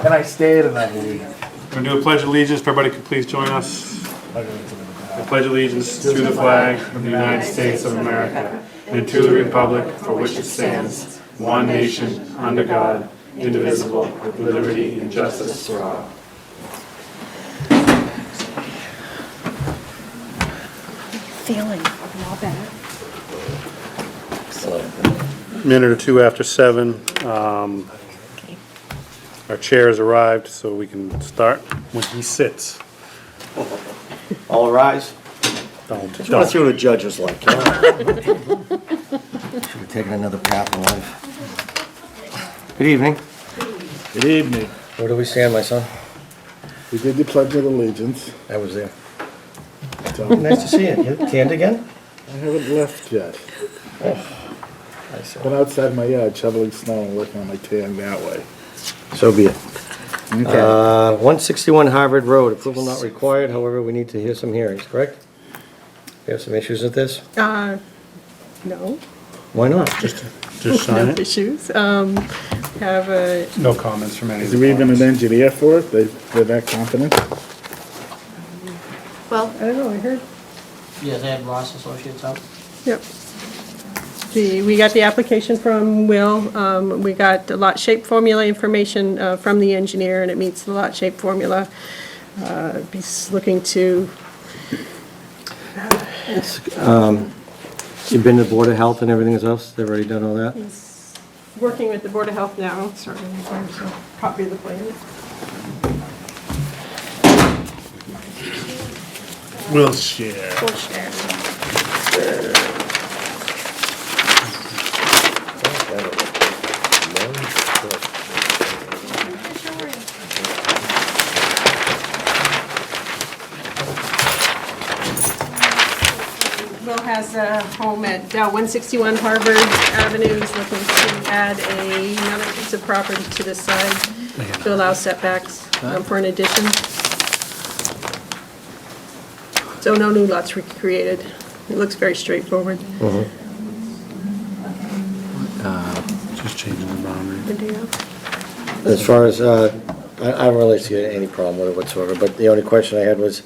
And I stayed another week. We're gonna do a pledge of allegiance. If everybody could please join us. I pledge allegiance to the flag of the United States of America and to the republic for which it stands, one nation, under God, indivisible, with liberty and justice for all. Feeling a lot better. Minute or two after 7. Our chair has arrived, so we can start when he sits. All rise. Don't. Let's see what a judge is like. Should have taken another path in life. Good evening. Good evening. Where do we stand, my son? We did the Pledge of Allegiance. I was there. So Nice to see you. You tanned again? I haven't left yet. I see. Been outside my yard shoveling snow and working on my tan that way. So be it. Okay. 161 Harvard Road, approval not required, however, we need to hear some hearings, correct? You have some issues with this? No, Why not? Just no sign it. issues. Have a, No comments from any Is of there the even an parties. engineer for it? They're that confident? well, I don't know, I heard, Yeah, they had Ross Associates out. yep. We got the application from Will, we got the lot shape formula information from the engineer, and it meets the lot shape formula. He's looking to, You've been to Board of Health and everything else? They've already done all that? he's working with the Board of Health now, starting to find a copy of the plan. We'll share. Full share. Will has a home at 161 Harvard Avenue. He's looking to add another piece of property to the side to allow setbacks for an addition. So no new lots were created. It looks very straightforward. Just changing the boundary. Video. As far as, I don't really see any problem with it whatsoever, but the only question I had was,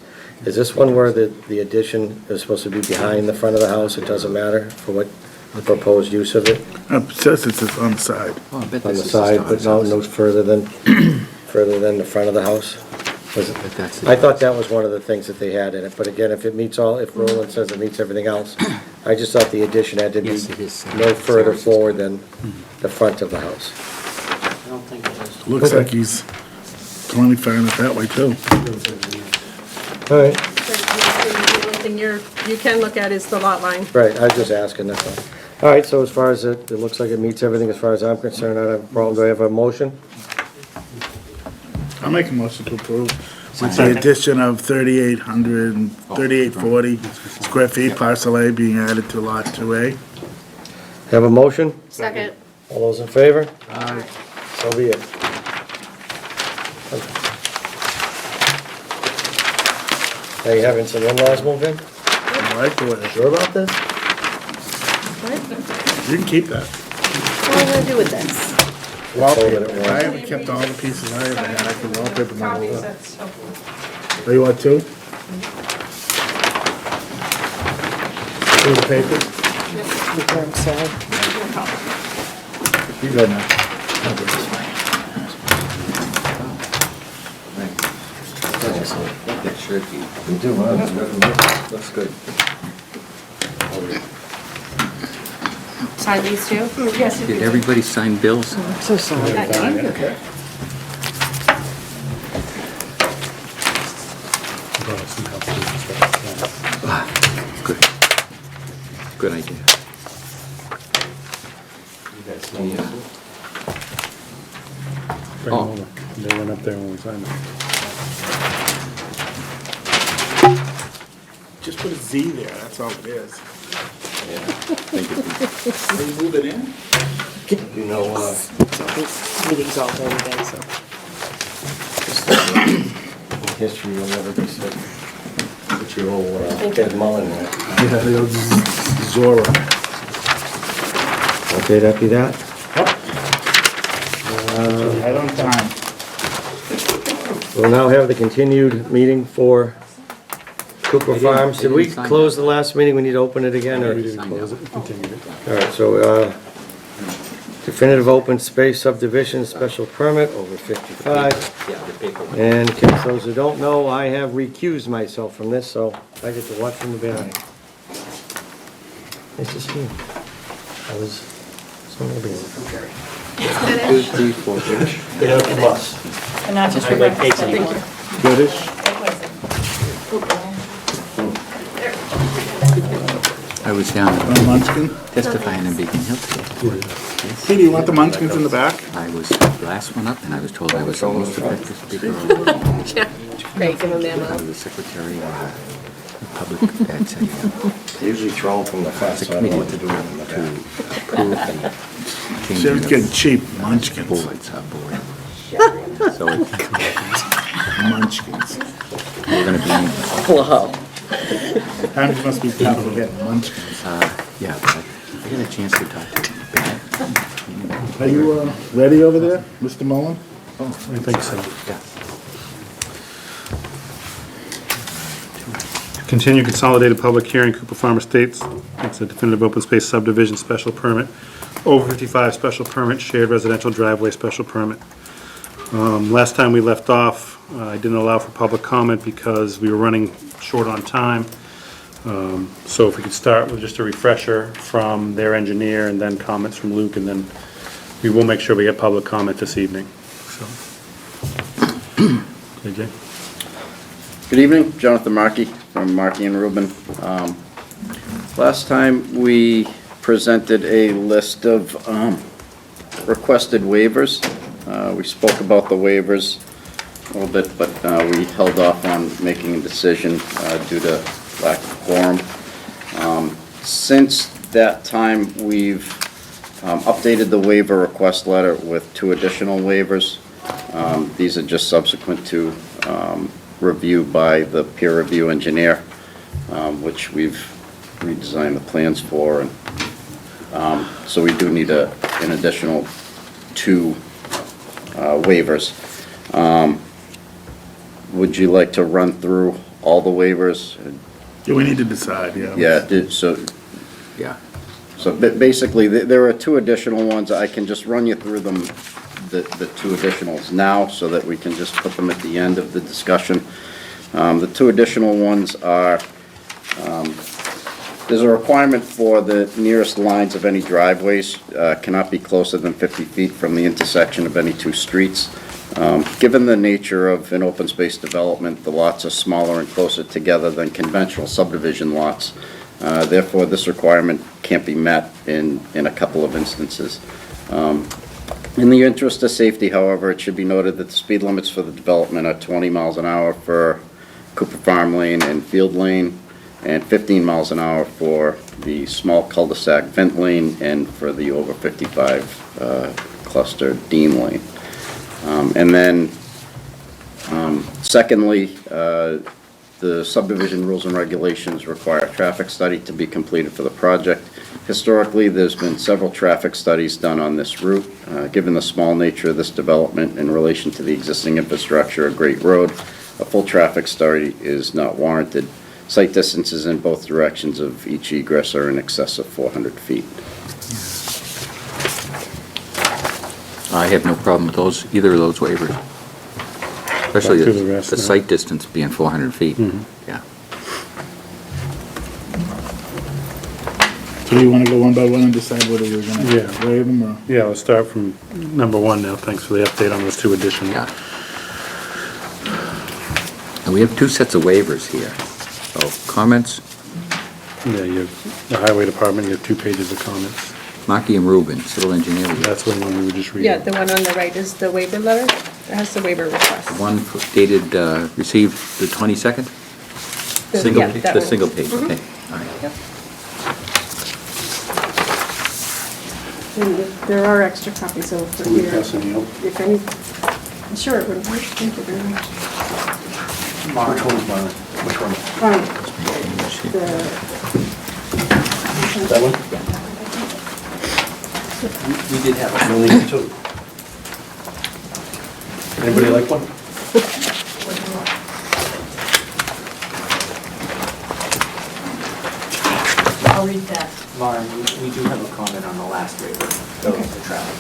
is this one where the addition is supposed to be behind the front of the house? It doesn't matter for what the proposed use of it? It says it's on the side. Oh, I bet On this the is side, Star's but no, house. no further than, further than the front of the house? Was it- But that's I thought that was one of the things that they had in it, but again, if it meets all, if Roland says it meets everything else, I just thought the addition had to be Yes, it is. no further forward than the front of the house. I don't think it is. Looks Okay. like he's plenty far enough that way too. All right, The only thing you can look at is the lot line. right, I was just asking, that's all. All right, so as far as it looks like it meets everything as far as I'm concerned, I don't have a problem. Do I have a motion? I'll make a motion to approve with the addition of 3,840 square feet, parcel A being added to lot 2A. Have a motion? Second. All those in favor? Aye. So be it. Are you having some in-laws move in? I like the way. Sure about this? You can keep that. What am I gonna do with this? Wallpaper. I haven't kept all the pieces I ever had. I can wallpaper my whole lot. Oh, you want two? Two of the papers? You go now. That shirt you. We do, huh? Looks good. Sign these two? Yes. Did everybody sign bills? So sorry. Good. Good idea. Yeah. Bring Oh. them over. They went up there when we signed it. Just put a Z there, that's all it is. Thank you. Can you move it in? You know, Meeting's all day today, so. history will never be said. Put your old Ed Mullen in it. Yeah, the old Zorro. Okay, that be that? Right on time. We'll now have the continued meeting for Cooper Farms. Did we close the last meeting? We need to open it again, or? We didn't close it, we continued it. All right, so, definitive open space subdivision special permit over 55. Yeah, the paper. And in case those who don't know, I have recused myself from this, so I get to watch from the behind. Nice to see you. I was, so maybe. 2, 3, 4. And not just for breakfast anymore. Goodish? I was down Munchkin? testifying in Beacon Hill today. Hey, do you want the munchkins in the back? I was the last one up, and I was told I was the most effective speaker. Great, give them I ammo. was the secretary of the public, that's a Usually throw them from the front, so I don't know what to do with them. approve and change Jim's the getting cheap, munchkins, boards, board. So it's, munchkins. we're gonna be, Whoa. Times must be tough for getting munchkins. yeah, but I got a chance to talk to Ben. Are you, ready over there, Mr. Mullen? I think so. Yeah. Continue consolidated public hearing, Cooper Farm Estates. It's a definitive open space subdivision special permit. Over 55 special permit, shared residential driveway special permit. Last time we left off, I didn't allow for public comment because we were running short on time. So if we could start with just a refresher from their engineer and then comments from Luke, and then we will make sure we get public comment this evening, so. AJ? Good evening, Jonathan Markey from Markey and Rubin. Last time we presented a list of requested waivers. We spoke about the waivers a little bit, but we held off on making a decision due to lack of quorum. Since that time, we've updated the waiver request letter with 2 additional waivers. These are just subsequent to review by the peer review engineer, which we've redesigned the plans for. And so we do need an additional 2 waivers. Would you like to run through all the waivers? Yeah, we need to decide, yeah. Yeah, Yeah. so basically, there are 2 additional ones. I can just run you through them, the 2 additionals now, so that we can just put them at the end of the discussion. The 2 additional ones are, there's a requirement for the nearest lines of any driveways cannot be closer than 50 feet from the intersection of any 2 streets. Given the nature of an open space development, the lots are smaller and closer together than conventional subdivision lots. Therefore, this requirement can't be met in a couple of instances. In the interest of safety, however, it should be noted that the speed limits for the development are 20 miles an hour for Cooper Farm Lane and Field Lane, and 15 miles an hour for the small cul-de-sac Vent Lane and for the over 55 cluster Dean Lane. And then, secondly, the subdivision rules and regulations require a traffic study to be completed for the project. Historically, there's been several traffic studies done on this route. Given the small nature of this development in relation to the existing infrastructure of Great Road, a full traffic study is not warranted. Site distances in both directions of each egress are in excess of 400 feet. I have no problem with either of those waivers. Especially Back to the rest the now. site distance being 400 feet. Yeah. So you wanna go one by one and decide whether we're gonna Yeah. waive them, or? Yeah, let's start from number 1 now. Thanks for the update on those 2 additions. Yeah. And we have 2 sets of waivers here. So comments, Yeah, you have the highway department, you have 2 pages of comments. Markey and Rubin, civil engineer. That's the one we were just reading. Yeah, the one on the right is the waiver letter. It has the waiver request. One dated, received the 22nd? The- Single, yeah, pa- that the one. single page, okay, all right. Yep. And there are extra copies over here. If any, sure, it would work. Thank you very much. Which one's mine? Which one? That one? We did have a. Anybody like one? I'll read that. Lauren, we do have a comment on the last waiver, the traffic.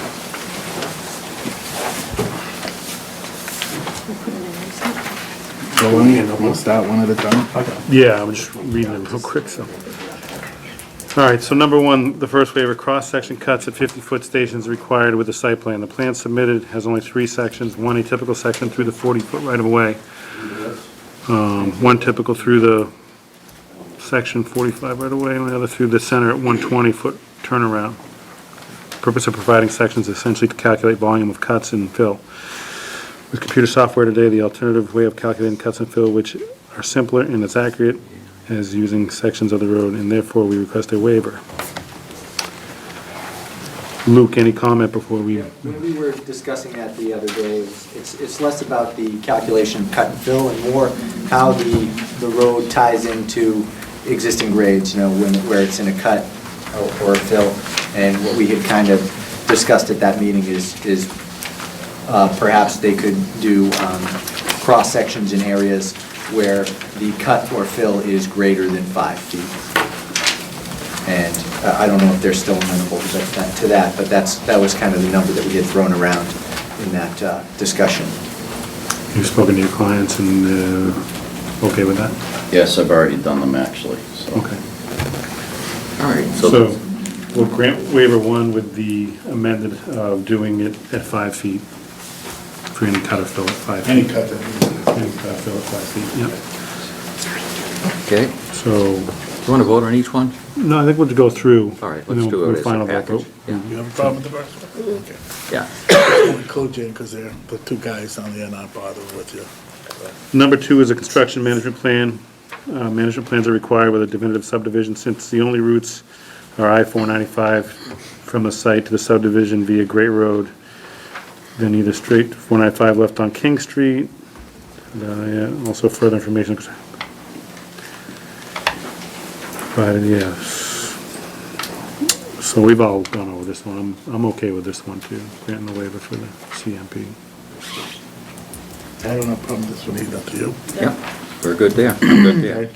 So we'll start one at a time. Yeah, I'm just reading them real quick, so. All right, so number one, the first waiver, cross-section cuts at 50-foot stations required with the site plan. The plan submitted has only 3 sections, one a typical section through the 40-foot right-of-way, one typical through the section 45 right-of-way, and the other through the center at 120-foot turnaround. Purpose of providing sections is essentially to calculate volume of cuts and fill. With computer software today, the alternative way of calculating cuts and fill, which are simpler and as accurate as using sections of the road, and therefore we request a waiver. Luke, any comment before we? When we were discussing that the other day, it's less about the calculation of cut and fill and more how the road ties into existing grades, you know, where it's in a cut or a fill. And what we had kind of discussed at that meeting is perhaps they could do cross sections in areas where the cut or fill is greater than 5 feet. And I don't know if they're still amenable to that, but that was kind of the number that we had thrown around in that discussion. You've spoken to your clients and okay with that? Yes, I've already done them actually, so. Okay. All right, So we'll grant waiver 1 with the amended of doing it at 5 feet for any cut or fill at 5 feet. Any cut that Any cut or fill at 5 feet, yep. okay. So, Do you want to vote on each one? no, I think we'll just go through. All right, and let's then do we'll it as final a vote. package. Yeah, you have a problem with the first one? Okay. yeah. Only co-Jane, because they're the 2 guys down there not bothering with you. Number 2 is a construction management plan. Management plans are required with a definitive subdivision since the only routes are I-495 from the site to the subdivision via Great Road, then either straight 495 left on King Street. Yeah, also further information provided, yes. So we've all gone over this one. I'm okay with this one too, granting the waiver for the CMP. I don't have a problem with this one either, to you. Yeah, we're good there, I'm good there.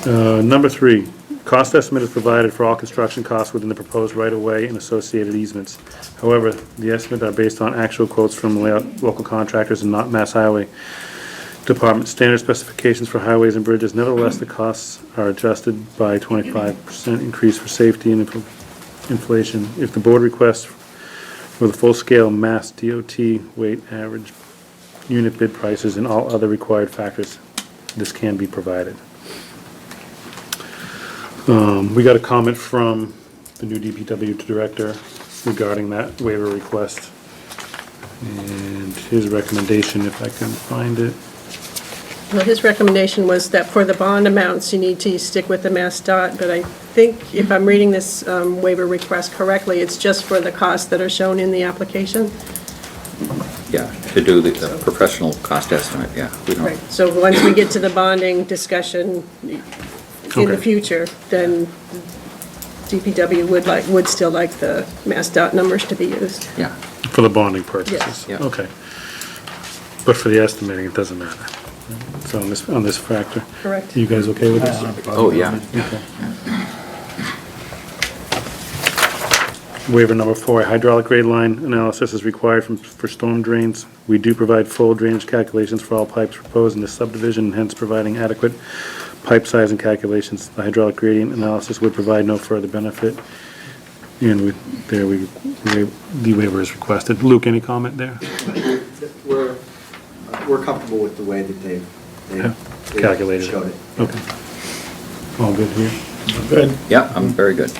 Okay. Number 3, cost estimate is provided for all construction costs within the proposed right-of-way and associated easements. However, the estimates are based on actual quotes from local contractors and not Mass Highway Department standard specifications for highways and bridges. Nevertheless, the costs are adjusted by 25% increase for safety and inflation. If the board requests for the full-scale Mass DOT weight average unit bid prices and all other required factors, this can be provided. We got a comment from the new DPW director regarding that waiver request. And his recommendation, if I can find it. Well, his recommendation was that for the bond amounts, you need to stick with the Mass DOT, but I think if I'm reading this waiver request correctly, it's just for the costs that are shown in the application. Yeah, to do the professional cost estimate, yeah. We don't. Right, so once we get to the bonding discussion in the Okay. future, then DPW would still like the Mass DOT numbers to be used. Yeah, For the bonding purposes? Yes. Yeah. Okay. But for the estimating, it doesn't matter. So on this factor. Correct. You guys okay with this? oh, yeah, Waiver number 4, hydraulic grade line analysis is required for storm drains. We do provide full drainage calculations for all pipes proposed in this subdivision, hence providing adequate pipe size and calculations. The hydraulic gradient analysis would provide no further benefit. And the waiver is requested. Luke, any comment there? We're comfortable with the way that they've Calculated. showed it. Okay. All good here? Good. yeah, I'm very good.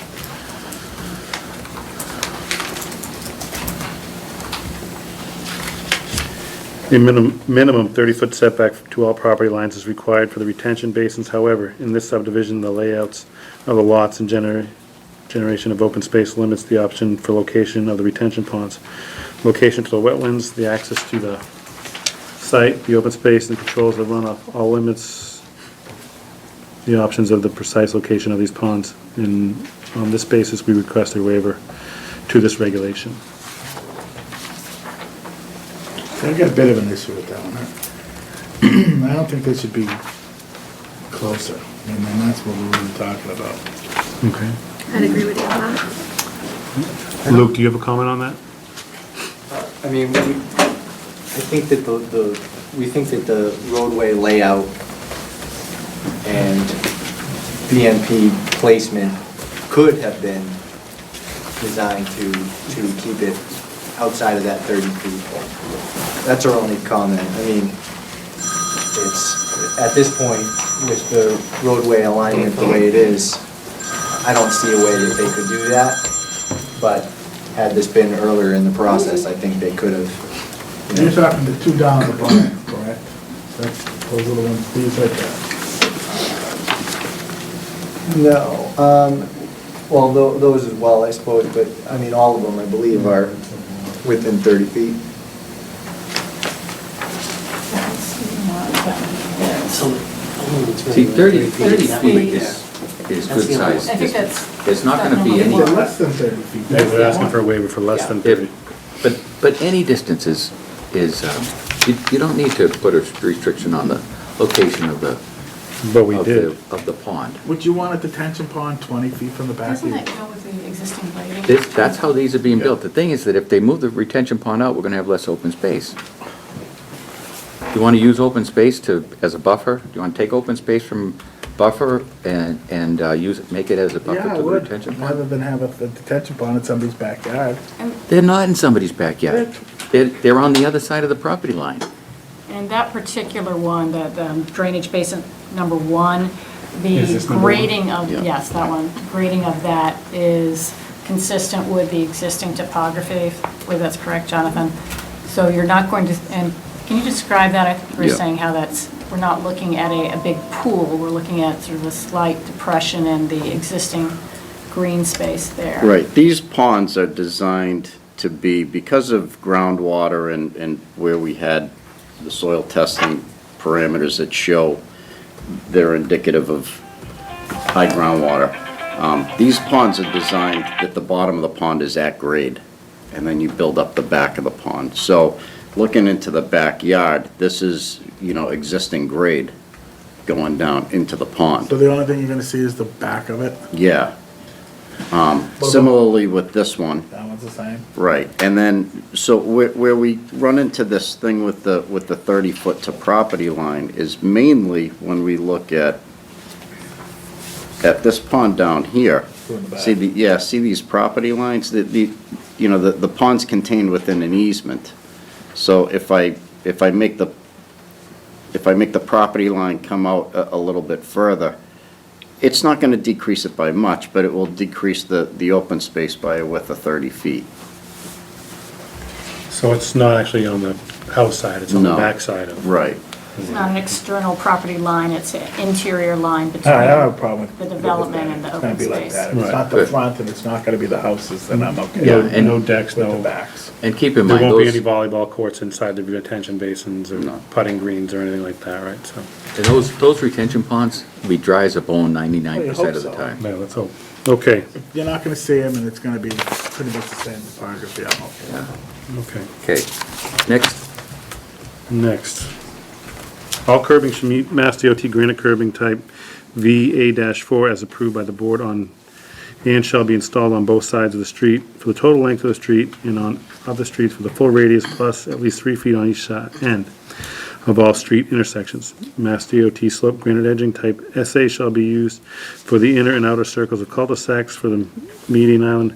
A minimum 30-foot setback to all property lines is required for the retention basins. However, in this subdivision, the layouts of the lots and generation of open space limits the option for location of the retention ponds. Location to the wetlands, the access to the site, the open space, and controls of runoff, all limits the options of the precise location of these ponds. And on this basis, we request a waiver to this regulation. I got a bit of an issue with that one, huh? I don't think they should be closer, and then that's what we're really talking about. Okay. I'd agree with you on that. Luke, do you have a comment on that? I mean, I think that we think that the roadway layout and BMP placement could have been designed to keep it outside of that 30 feet. That's our only comment. I mean, it's, at this point, with the roadway alignment the way it is, I don't see a way that they could do that, but had this been earlier in the process, I think they could have. You're talking the two down the bottom, correct? That's, those are the ones, these right there. No, well, those as well, I suppose, but, I mean, all of them, I believe, are within 30 feet. See, 30 feet is good size. I think that's. There's not gonna be any, They're less than 30 feet. Yeah, That's they're the asking one. for a waiver for less than 30. but any distance is, you don't need to put a restriction on the location of the, But we of did. the, of the pond. Would you want a detention pond 20 feet from the back? Doesn't that go with the existing grading? That's how these are being built. The thing is that if they move the retention pond out, we're gonna have less open space. Do you wanna use open space as a buffer? Do you wanna take open space from buffer and make it as a buffer Yeah, I to the would, retention rather pond? than have a detention pond in somebody's backyard. They're not in somebody's backyard. They're on the other side of the property line. And that particular one, the drainage basin number 1, Is the this number grading of, Yeah. yes, that one, grading of that is consistent with the existing topography, I believe that's correct, Jonathan. So you're not going to, and can you describe that? I think you were Yeah. saying how that's, we're not looking at a big pool, we're looking at sort of a slight depression in the existing green space there. Right, these ponds are designed to be, because of groundwater and where we had the soil testing parameters that show they're indicative of high groundwater. These ponds are designed that the bottom of the pond is at grade, and then you build up the back of the pond. So looking into the backyard, this is, existing grade going down into the pond. So the only thing you're gonna see is the back of it? Yeah. Similarly with this one. That one's the same? Right, and then, so where we run into this thing with the 30-foot to property line is mainly when we look at this pond down here. In the back. See these property lines? The pond's contained within an easement. So if I make the property line come out a little bit further, it's not gonna decrease it by much, but it will decrease the open space by a width of 30 feet. So it's not actually on the house side, it's on the No. back side of. Right. It's not an external property line, it's an interior line between I don't have a problem with. the development and the It's gonna open be like space. that. If it's Right. not the Good. front and it's not gonna be the houses, then I'm okay. Yeah, with and no decks, the no, backs. And keep in there mind, won't be any those, volleyball courts inside the retention basins or No. putting greens or anything like that, right? So, and those retention ponds will be dry as a bone 99% of the Well, you time. yeah, let's hope. Okay, You're not gonna see them and it's gonna be pretty much the same topography, I'm okay. okay. Okay, next. Next. All curbing should meet Mass DOT granite curbing type VA-4 as approved by the board and shall be installed on both sides of the street for the total length of the street and on other streets for the full radius plus at least 3 feet on each end of all street intersections. Mass DOT slope granite edging type SA shall be used for the inner and outer circles of cul-de-sacs for the median island.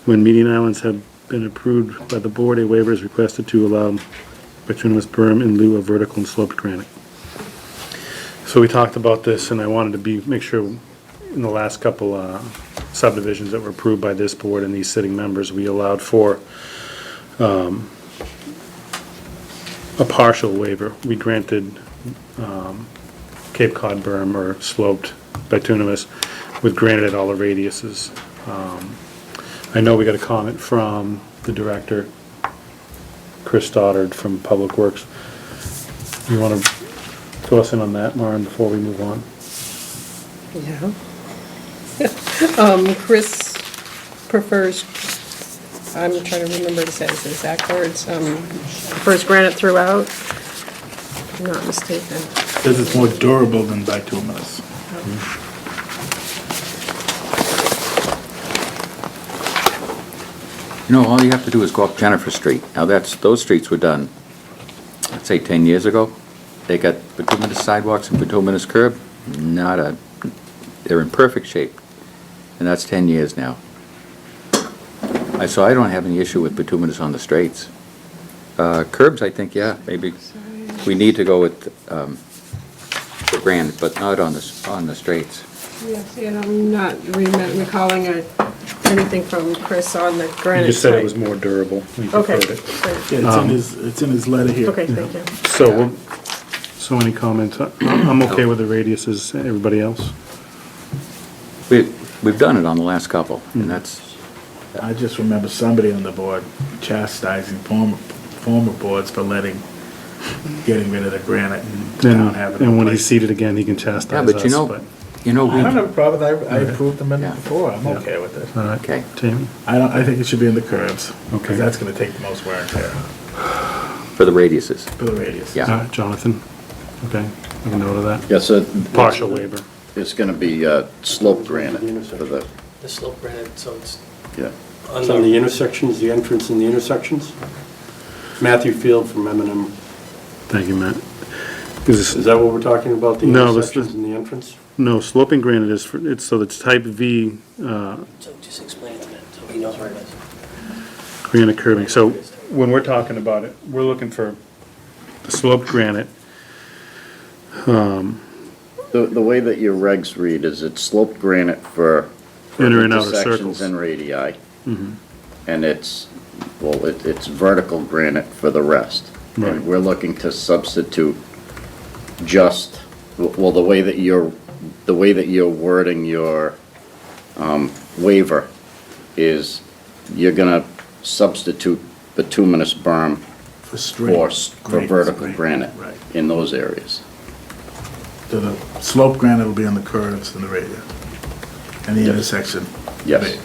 When median islands have been approved by the board, a waiver is requested to allow bituminous berm in lieu of vertical and sloped granite. So we talked about this, and I wanted to make sure in the last couple subdivisions that were approved by this board and these sitting members, we allowed for a partial waiver. We granted Cape Cod berm or sloped bituminous with granite at all the radiuses. I know we got a comment from the director, Chris Stoddard from Public Works. You want to fill us in on that, Maren, before we move on? Yeah. Chris prefers, I'm trying to remember to say his exact words, prefers granite throughout. if I'm not mistaken. Because it's more durable than bituminous. You know, all you have to do is go up Jennifer Street. Now, those streets were done, let's say 10 years ago. They got bituminous sidewalks and bituminous curb, they're in perfect shape. And that's 10 years now. So I don't have any issue with bituminous on the straights. Curbs, I think, yeah, maybe we need to go with the granite, but not on the straights. Yes, and I'm not recalling anything from Chris on the You granite just said it was site. more durable. We Okay, preferred it. great. Yeah, it's in his letter here. Okay, thank you. So any comments? I'm okay with the radiuses, everybody else? We've done it on the last couple, and that's, I just remember somebody on the board chastising former boards for getting rid of the granite and town having. And when he's replaced. seated again, he can chastise yeah, us, but I don't have a problem with it. I Okay. approved them in Yeah. before. I'm Yeah. okay with it. All right, Okay. Jamie, I think it should be in the curves. Okay. Because that's gonna take the most wear and tear for the radiuses. for the radius. Yeah. all right, Jonathan, okay, make a note of that. Yes, Partial waiver. it's gonna be slope granite for the, The slope granite, so it's yeah. It's on the intersections, the entrance and the intersections. Matthew Field from M&M. Thank you, Matt. Is Is that what we're talking about, the No, this- intersections and the entrance? No, sloping granite is, it's, so it's type V, So just explain it to him, so he knows where it is. granite curving. So when we're talking about it, we're looking for the sloped granite. The way that your regs read is it's sloped granite for Inner and outer intersections circles. and radii. And it's vertical granite for the rest. Right. And we're looking to substitute just, well, the way that you're wording your waiver is you're gonna substitute bituminous berm For straight. for vertical straight. granite Right. in those areas. So the slope granite will be on the curves and the radius. And the intersection. Yes.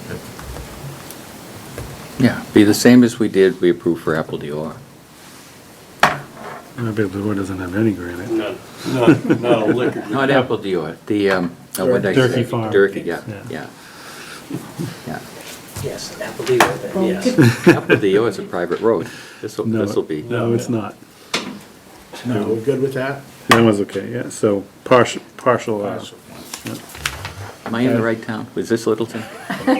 Yeah, be the same as we approved for Apple Dior. I bet the board doesn't have any granite. Not a liquor. Not Apple Dior, what did I say? Durkee Farm. Durkee, yeah, Yeah. yeah. Yeah. Yes, Apple dealer, then, yes. Apple Dior is a private road. This'll be. No, it's not. No, we're good with that? That one's okay, yeah, so partial, Am I in the right town? Was this Littleton? All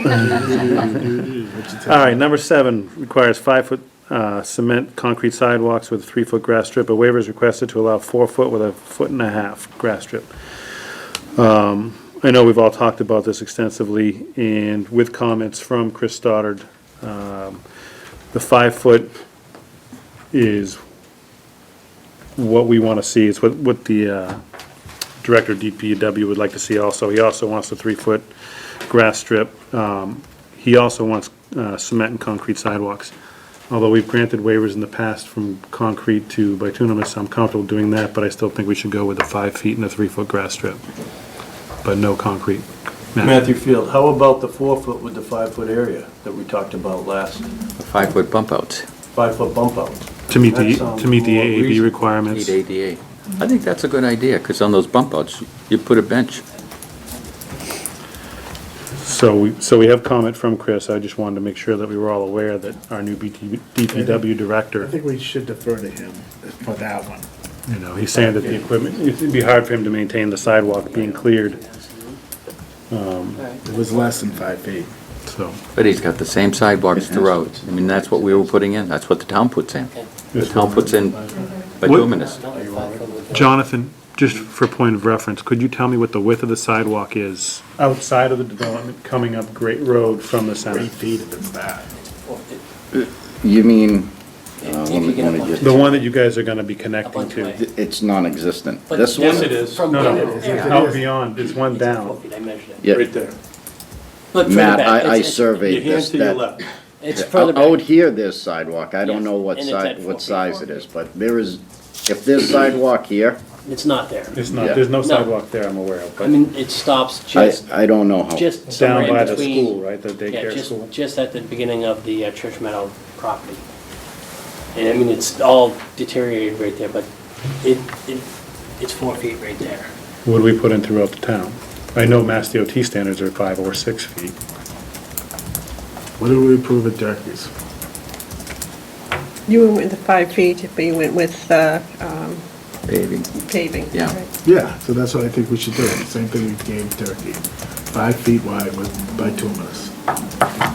right, number 7 requires 5-foot cement concrete sidewalks with a 3-foot grass strip. A waiver is requested to allow 4-foot with a 1.5-foot grass strip. I know we've all talked about this extensively, and with comments from Chris Stoddard, the 5-foot is what we want to see. It's what the Director of DPW would like to see also. He also wants a 3-foot grass strip. He also wants cement and concrete sidewalks. Although we've granted waivers in the past from concrete to bituminous, I'm comfortable doing that, but I still think we should go with the 5 feet and a 3-foot grass strip, but no concrete. Matt? Matthew Field, how about the 4-foot with the 5-foot area that we talked about last? 5-foot bump outs, 5-foot bump out. To meet That the, sounds to meet the more AAB reasonable. requirements. need ADA. I think that's a good idea, because on those bump outs, you put a bench. So we have comment from Chris. I just wanted to make sure that we were all aware that our new DPW I director, think we should defer to him for that one. he's saying that the equipment, it'd be hard for him to maintain the sidewalk being cleared, It was less than 5 feet. so. But he's got the same sidewalks throughout. I mean, that's what we were putting in, that's what the town puts in. The town puts in bituminous. No, 5-foot with. Jonathan, just for point of reference, could you tell me what the width of the sidewalk is outside of the development coming up Great Road from the center? 8 feet if it's that. You mean, If let you me get a just, The one that you guys are gonna be connecting to? it's non-existent. But This Yes, one, it is. From No, the no, end, out beyond, it's one it's 4 down. feet, I measured it. yeah, Right there. Look further Matt, back, I it's- surveyed Your hand this, to your that, left. It's further out back. here, there's sidewalk, I don't Yes, know what and it's at size, 4 what feet. size it is, but there is, if there's sidewalk here, It's not there. It's Yeah. not, there's no No. sidewalk there, I'm aware of, I but mean, it stops I, just, I don't know how. just somewhere down by in the between. school, right, the Yeah, daycare school? just at the beginning of the Church Meadow property. And I mean, it's all deteriorated right there, but It's 4 feet right there. What do we put in throughout the town? I know Mass DOT standards are 5 or 6 feet. What did we approve at Durkee's? You went with the 5 feet, but you went with Paving. paving. Yeah. right? Yeah, so that's what I think we should do. Same thing we gave Turkey. 5 feet wide with bituminous,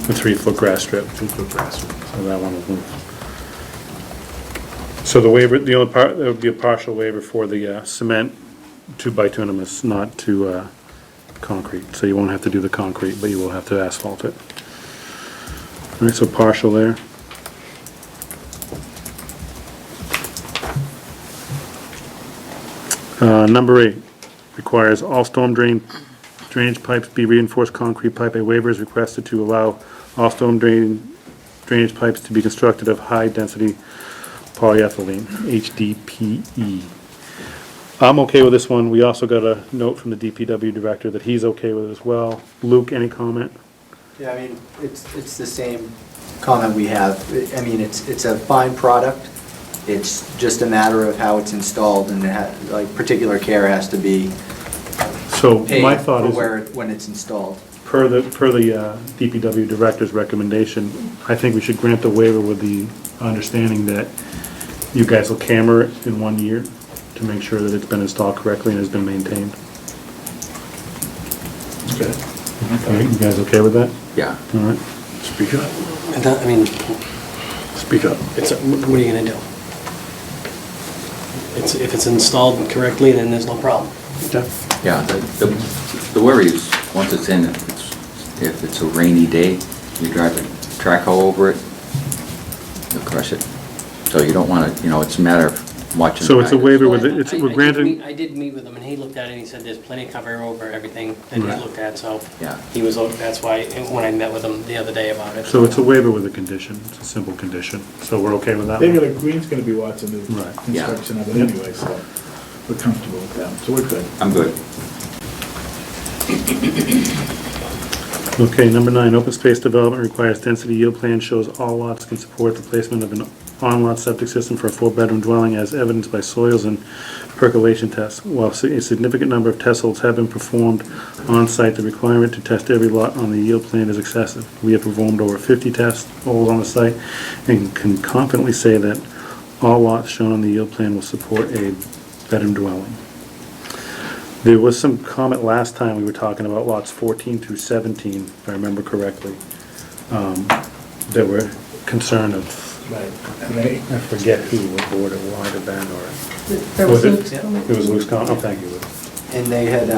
The 3-foot grass strip. 2-foot grass. So that one will move. So the waiver, the only part, there would be a partial waiver for the cement to bituminous, not to concrete. So you won't have to do the concrete, but you will have to asphalt it. All right, so partial there. Number 8, requires all storm drainage pipes be reinforced concrete pipe. A waiver is requested to allow all storm drainage pipes to be constructed of high-density polyethylene, HDPE. I'm okay with this one. We also got a note from the DPW director that he's okay with it as well. Luke, any comment? Yeah, I mean, it's the same comment we have. I mean, it's a fine product. It's just a matter of how it's installed, and like, particular care has to be So my paid thought for is, when it's installed. per the DPW director's recommendation, I think we should grant the waiver with the understanding that you guys will camera it in 1 year to make sure that it's been installed correctly and has been maintained. Okay. All right, you guys okay with that? Yeah. All right. Speak up. I mean, Speak up. what are you gonna do? If it's installed correctly, then there's no problem. Yeah, the worry is, once it's in, if it's a rainy day, you drive a track hoe over it, you'll crush it. So you don't want to, it's a matter of watching. So it's a the waiver Well, with it, we're I granting, did meet with him, and he looked at it, and he said there's plenty of cover over everything that he Right. looked at, so. Yeah. He was, that's why, when I met with him the other day about it. so it's a waiver with a condition, it's a simple condition. So we're okay with that They're one? Green's gonna be watching the Right. Yeah. construction of it anyway, so we're comfortable with them, so we're good. I'm good. Okay, number 9, open space development requires density yield plan shows all lots can support the placement of an on-lot septic system for a 4-bedroom dwelling as evidenced by soils and percolation tests. While a significant number of test holes have been performed on-site, the requirement to test every lot on the yield plan is excessive. We have performed over 50 test holes on the site and can confidently say that all lots shown on the yield plan will support a bedroom dwelling. There was some comment last time we were talking about lots 14 through 17, if I remember correctly, that were concerned of, Right. I forget who, what board it might have been, or... That was it? Luke's comment. It was Luke's comment? Oh, thank you, Luke. And they had,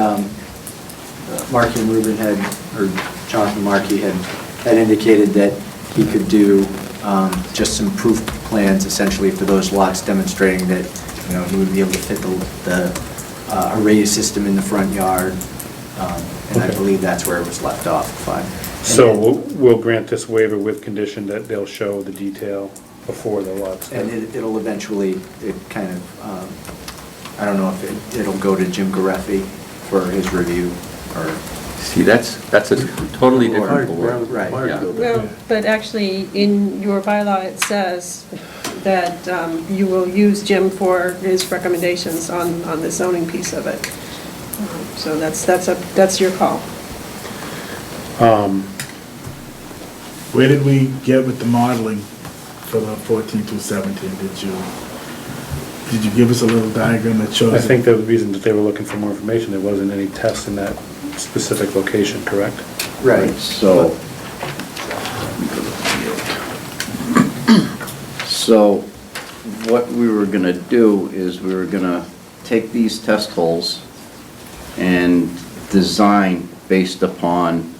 Markey and Ruben had, or Jonathan Markey had indicated that he could do just some proof plans essentially for those lots demonstrating that, he would be able to fit the array system in the front yard. And I Okay. believe that's where it was left off, fine. So we'll grant this waiver with condition that they'll show the detail before the lots. And it'll eventually, it kind of, I don't know if it'll go to Jim Gareffi for his review, or... See, that's a totally different board. Right. Yeah. Well, but actually, in your bylaw, it says that you will use Jim for his recommendations on the zoning piece of it. So that's your call. Where did we get with the modeling for the 14 through 17? Did you give us a little diagram that shows? I think the reason that they were looking for more information, there wasn't any tests in that specific location, correct? Right. So what we were gonna do is we were gonna take these test holes and design based upon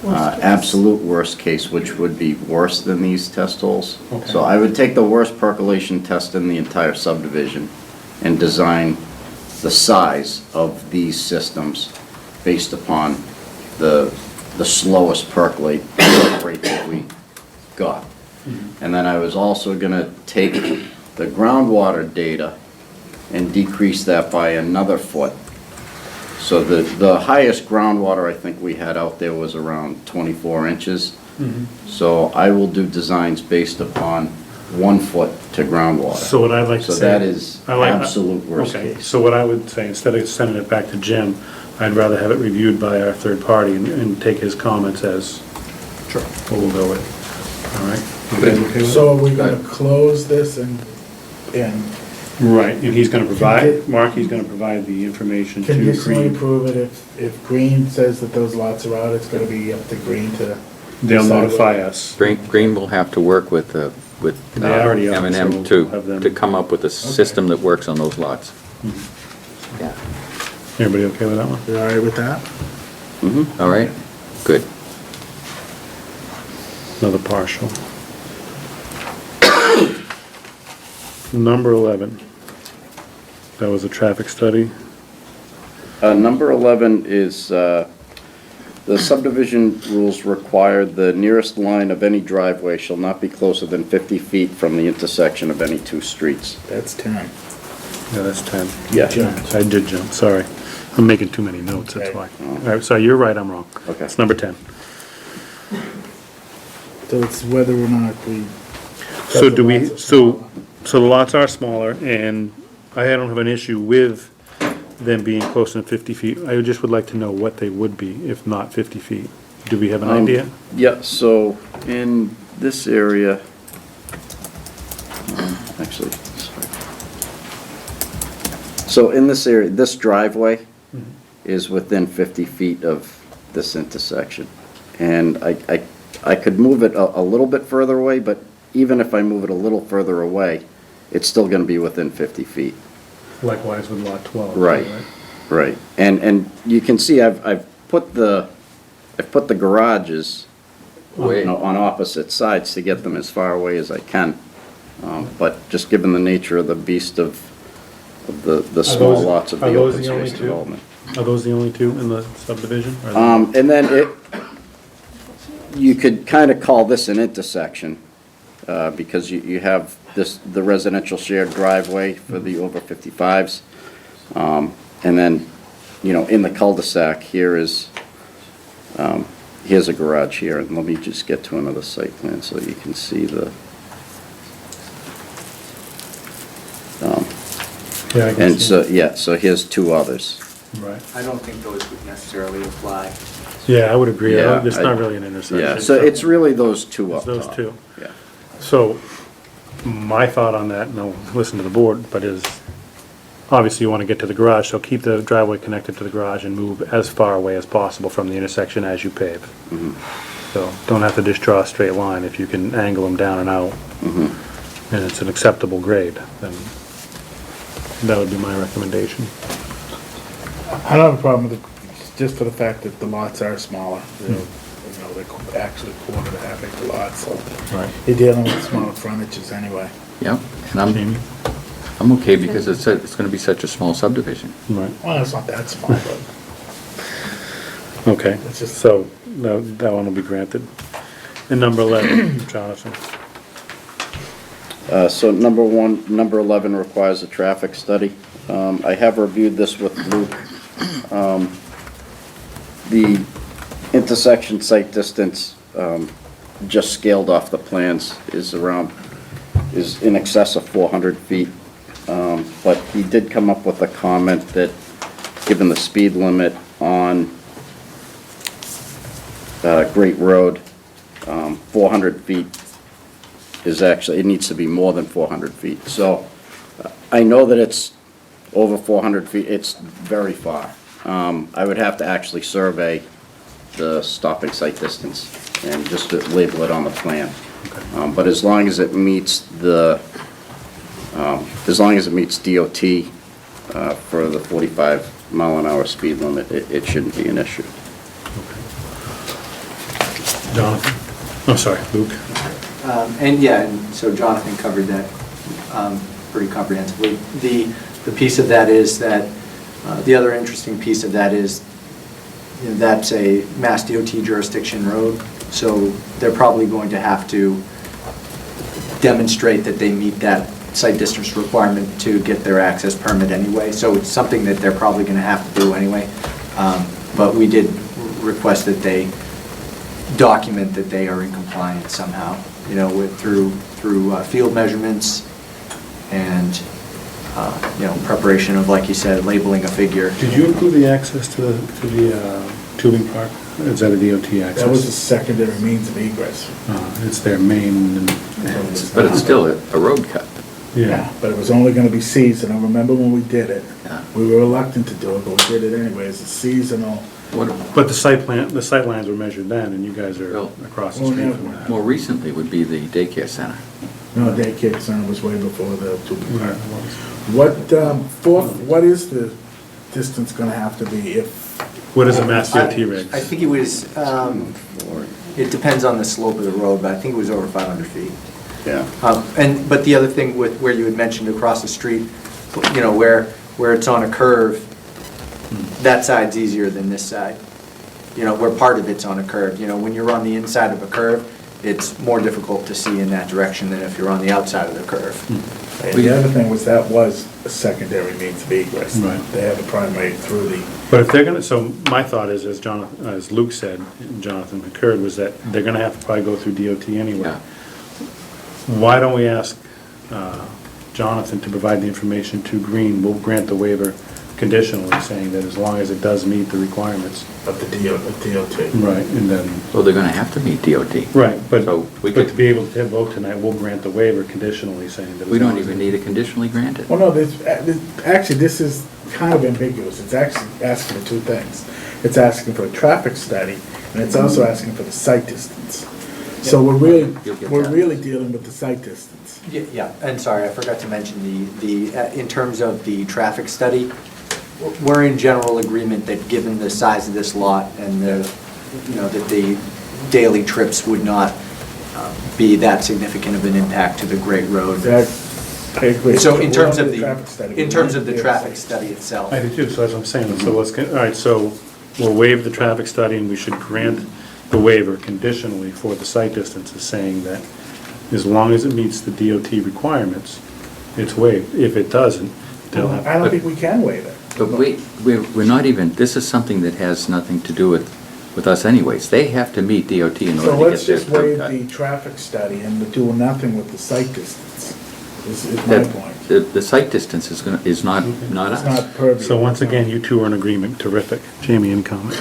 absolute worst case, which would be worse than these test holes. Okay. So I would take the worst percolation test in the entire subdivision and design the size of these systems based upon the slowest percolate rate that we got. And then I was also gonna take the groundwater data and decrease that by another foot. So the highest groundwater I think we had out there was around 24 inches. So I will do designs based upon 1 foot to groundwater. So what I'd like to So say. that is I like- absolute worst Okay, case. so what I would say, instead of sending it back to Jim, I'd rather have it reviewed by our third party and take his comments as what we'll go with. All right? You guys okay with So are we gonna close this and that? Right, and he's gonna provide, Mark, he's gonna provide the information to conditionally Green. approve it if Green says that those lots are out, it's gonna be up to Green to. They'll decide notify what- us. Green will have to work with They already are, so M&M we'll to, have them- to come up with a system that works on those lots. Yeah. Everybody okay with that one? You all right with that? All right? Good. Another partial. Number 11. That was a traffic study. Number 11 is, the subdivision rules require the nearest line of any driveway shall not be closer than 50 feet from the intersection of any 2 streets. That's 10. Yeah, that's 10. Yeah. Jumped. I did jump, sorry. I'm making too many notes, that's Okay. why. All right, so you're right, I'm wrong. Okay. It's number 10. So it's whether or not we. So do we, so the lots are smaller, and I don't have an issue with them being closer than 50 feet. I just would like to know what they would be if not 50 feet. Do we have an idea? Yeah, so in this area, actually, sorry. So in this area, this driveway is within 50 feet of this intersection. And I could move it a little bit further away, but even if I move it a little further away, it's still gonna be within 50 feet. Likewise with lot 12. Right, right. And you can see I've put the garages Way. on opposite sides to get them as far away as I can. But just given the nature of the beast of the small those- lots of the are those open the only space two? development. Are those the only two in the subdivision? Or And then you could kind of call this an intersection, because you have the residential shared driveway for the over 55s. And then, in the cul-de-sac, here's a garage here, and let me just get to another site plan so you can see the, Yeah, I can and see. so here's 2 others. Right. I don't think those would necessarily apply. Yeah, I would agree. Yeah, It's not really an intersection. Yeah, so it's really those 2 It's up top. those two. Yeah. So, my thought on that, and I'll listen to the board, but is, obviously you want to get to the garage, so keep the driveway connected to the garage and move as far away as possible from the intersection as you pave. So, don't have to just draw a straight line. If you can angle them down and out, and it's an acceptable grade, then that would be my recommendation. I don't have a problem with it, just for the fact that the lots are smaller. They're actually 1.5 acre lots, so Right. you're dealing with smaller frontages anyway. Yep. And Jamie? I'm okay because it's gonna be such a small subdivision. Right, Well, it's not that small, but okay, It's just- so, that one will be granted. And number 11, Jonathan. So number 11 requires a traffic study. I have reviewed this with Luke. The intersection site distance, just scaled off the plans, is in excess of 400 feet. But he did come up with a comment that, given the speed limit on Great Road, 400 feet is actually, it needs to be more than 400 feet. So I know that it's over 400 feet, it's very far. I would have to actually survey the stopping site distance and just to label it on the plan. But as long as it meets DOT for the 45-mile-an-hour speed limit, it shouldn't be an issue. Jonathan? Oh, sorry, Luke. And so Jonathan covered that pretty comprehensively. The piece of that is that, the other interesting piece of that is, that's a Mass DOT jurisdiction road, so they're probably going to have to demonstrate that they meet that site distance requirement to get their access permit anyway, so it's something that they're probably going to have to do anyway. But we did request that they document that they are in compliance somehow, through through field measurements and, preparation of, like you said, labeling a figure. Did you include the access to the tubing park? Is that a DOT access? That was a secondary means of egress. It's their main, But it's still a road cut. yeah. But it was only gonna be seasonal. Remember when we did it? Yeah. We were reluctant to do it, but we did it anyway. It's a seasonal. But the site lines were measured then, and you guys are Well, across the well, street yeah. from that. More recently would be the daycare center. No, daycare center was way before the tubing Yeah, park. it was. What is the distance gonna have to be if, What is the Mass DOT I regs? think it was, it depends on the slope of the road, but I think it was over 500 feet. Yeah. But the other thing with where you had mentioned across the street, where it's on a curve, that side's easier than this side. Where part of it's on a curve. When you're on the inside of a curve, it's more difficult to see in that direction than if you're on the outside of the curve. the other thing was that was a secondary means of egress. Right. They have a primary through the, But if they're gonna, so my thought is, as Luke said, and Jonathan concurred, was that they're gonna have to probably go through DOT anyway. Yeah. Why don't we ask Jonathan to provide the information to Green? We'll grant the waiver conditionally, saying that as long as it does meet the requirements. of the DOT. Right, and then, Well, they're gonna have to meet DOT. right, but So we to could- be able to vote tonight, we'll grant the waiver conditionally, saying that. as We don't long as even it- need it conditionally granted. Well, no, actually, this is kind of ambiguous. It's actually asking for two things. It's asking for a traffic study, and it's also asking for the site distance. So You'll get we're that. really dealing with the site distance. Yeah, and sorry, I forgot to mention in terms of the traffic study, we're in general agreement that given the size of this lot and that the daily trips would not be that significant of an impact to the Great Road. I agree. So in terms of traffic study, in terms of the we need traffic study itself. I do too, so as I'm saying, so let's get, all right, so we'll waive the traffic study, and we should grant the waiver conditionally for the site distances, saying that as long as it meets the DOT requirements, it's waived. If it doesn't, they'll have. I don't think we can waive it. But we're not even, this is something that has nothing to do with us anyways. They have to meet DOT in So order to let's get their just curb waive cut. the traffic study and do nothing with the site distance, is my That- point. The site distance is not It's us. not pervious. So once again, you two are in agreement, terrific. Jamie, any comment?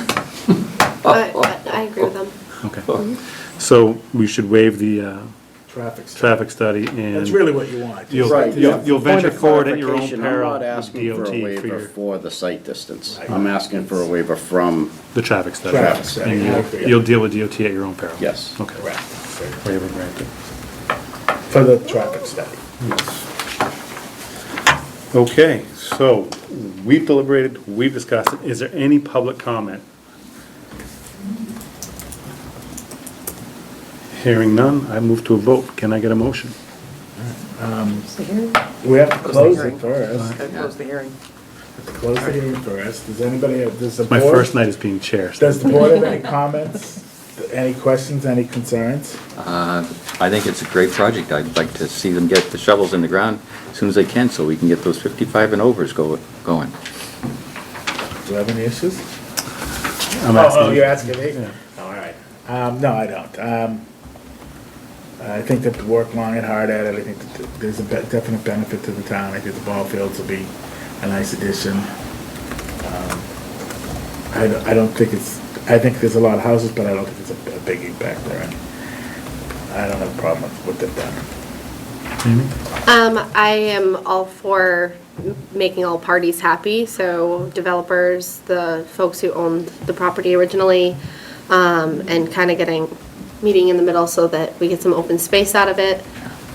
I agree with them. Okay. So we should waive the Traffic study. traffic study, and That's really what you want. You'll- Right, yeah. you'll venture Point of forward at your own clarification, peril I'm not with asking for DOT a for waiver your- for the site distance. I'm asking for a waiver from, the traffic study. Traffic study, And I agree. you'll deal with DOT at your own peril? yes. Okay. Correct. Waiver granted. For the traffic study. Okay, so we've deliberated, we've discussed it. Is there any public comment? Hearing none, I move to a vote. Can I get a motion? We have to close it first. Close the hearing. Have to close the hearing first. Does anybody have, does the My board? first night as being chair. so- Does the board have any comments, any questions, any concerns? I think it's a great project. I'd like to see them get the shovels in the ground as soon as they can, so we can get those 55 and overs going. Do you have any issues? I'm Oh, asking. you're asking me? Yeah. Oh, all right. No, I don't. I think that to work long and hard at it, I think that there's a definite benefit to the town. I think the ball fields will be a nice addition. I don't think it's, I think there's a lot of houses, but I don't think it's a big impact there. And I don't have a problem with what they've done. I am all for making all parties happy, so developers, the folks who owned the property originally, and kind of meeting in the middle so that we get some open space out of it.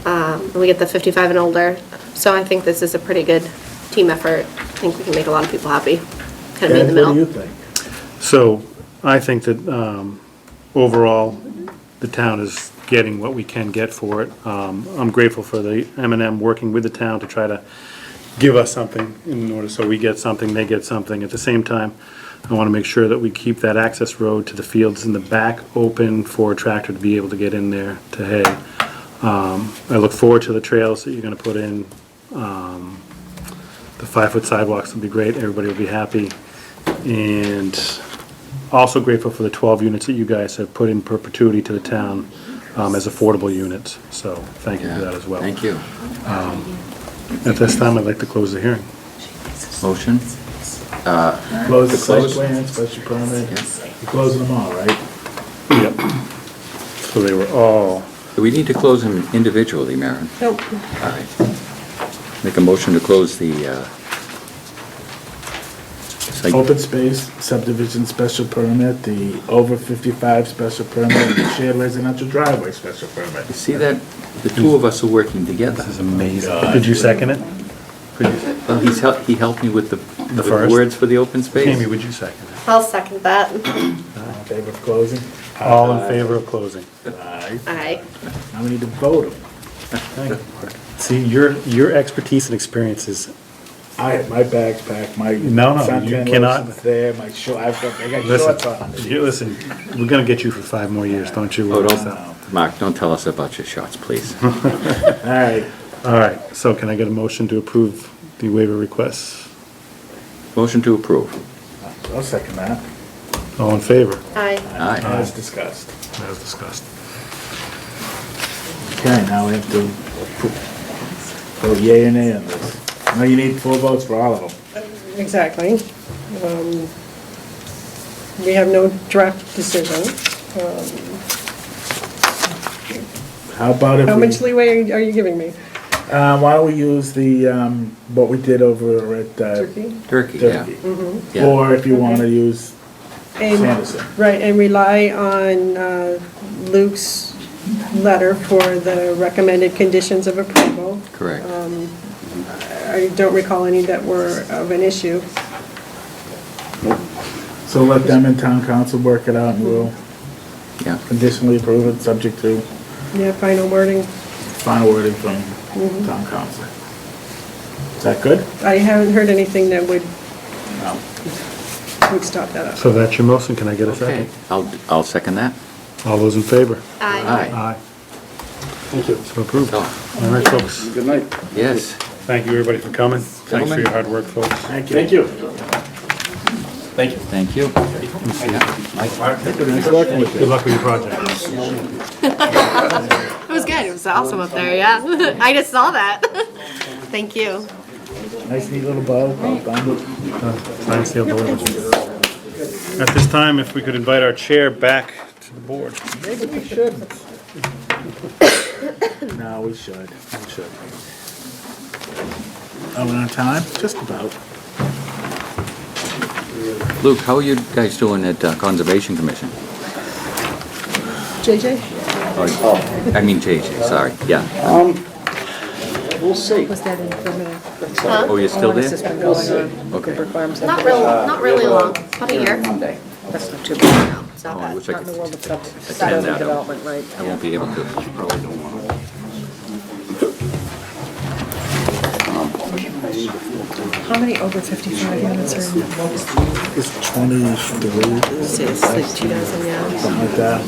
And we get the 55 and older. So I think this is a pretty good team effort. I think we can make a lot of people happy. Kind of be in the Ed, middle. what do you think? So I think that overall, the town is getting what we can get for it. I'm grateful for the M&M working with the town to try to give us something in order so we get something, they get something. At the same time, I want to make sure that we keep that access road to the fields in the back open for a tractor to be able to get in there to hay. I look forward to the trails that you're going to put in. The 5-foot sidewalks will be great, everybody will be happy. And also grateful for the 12 units that you guys have put in perpetuity to the town. as affordable units. So thank you for that as well. Thank you. At this time, I'd like to close the hearing. Motion? Close the site Close. plan, special permit. Yes. You're closing them all, right? Yep. So they were all, Do we need to close them individually, Maren? Nope. All right. Make a motion to close the, site. Open space subdivision special permit, the over 55 special permit, and the shared residential driveway special permit. You see that? The two of us are working together. this is amazing. Did you second it? Could you- Well, he helped me with the first? words for the open space. Tammy, would you second it? I'll second that. All in favor of closing? All in favor of closing? Aye. Aye. Now we need to vote them. See, your expertise and experience is, My bag's packed, my No, you suntan cannot. lotion's there, my short, I got listen, shorts on. listen, we're gonna get you for 5 more years, don't you? Oh, worry don't, yourself. Mark, don't tell us about your shots, please. All right, All right, so can I get a motion to approve the waiver requests? Motion to approve. I'll second that, All in favor? Aye. Aye. as discussed. As discussed. Okay, now we have to vote yea or nay on this. Now you need 4 votes for all of them. Exactly. We have no draft decision. How about if How we, much leeway are you giving me? why don't we use the, what we did over at, Turkey? Turkey, yeah. Turkey? Yeah. Or if you wanna use And- Sanderson. Right, and rely on Luke's letter for the recommended conditions of approval. Correct. I don't recall any that were of an issue. So let them and town council work it out and we'll Yeah. conditionally approve it, subject to Yeah, final wording. final wording from town council. Is that good? I haven't heard anything that would No. stop that up. So that's your motion, can I get a Okay, second? I'll second that. All those in favor? Aye. Aye. Aye. Thank you. So approved. So, All right, folks. Good night. yes. Thank you, everybody, for coming. Thanks for your hard work, folks. Thank you. Thank you. Thank you. Nice working with Good you. luck with your project. It was good. It was awesome up there, yeah. I just saw that. Thank you. Nice neat little bow. Well done. Signed, sealed, delivered. At this time, if we could invite our chair back to the board. Maybe we shouldn't. No, we should. We should. Are we on time? Just about. Luke, how are you guys doing at Conservation Commission? JJ? I mean JJ, sorry, yeah. We'll see. Was that informative? Oh, you're still How long has this there? been going on? Okay. Requirements Not have- not really long. About a year. That's not too bad. It's not Oh, I bad. wish I Not in the world could of attend that. development, right? I won't be able to. How many over 55 units are in? It's 23, Say it's like 2,000, yeah. something like that.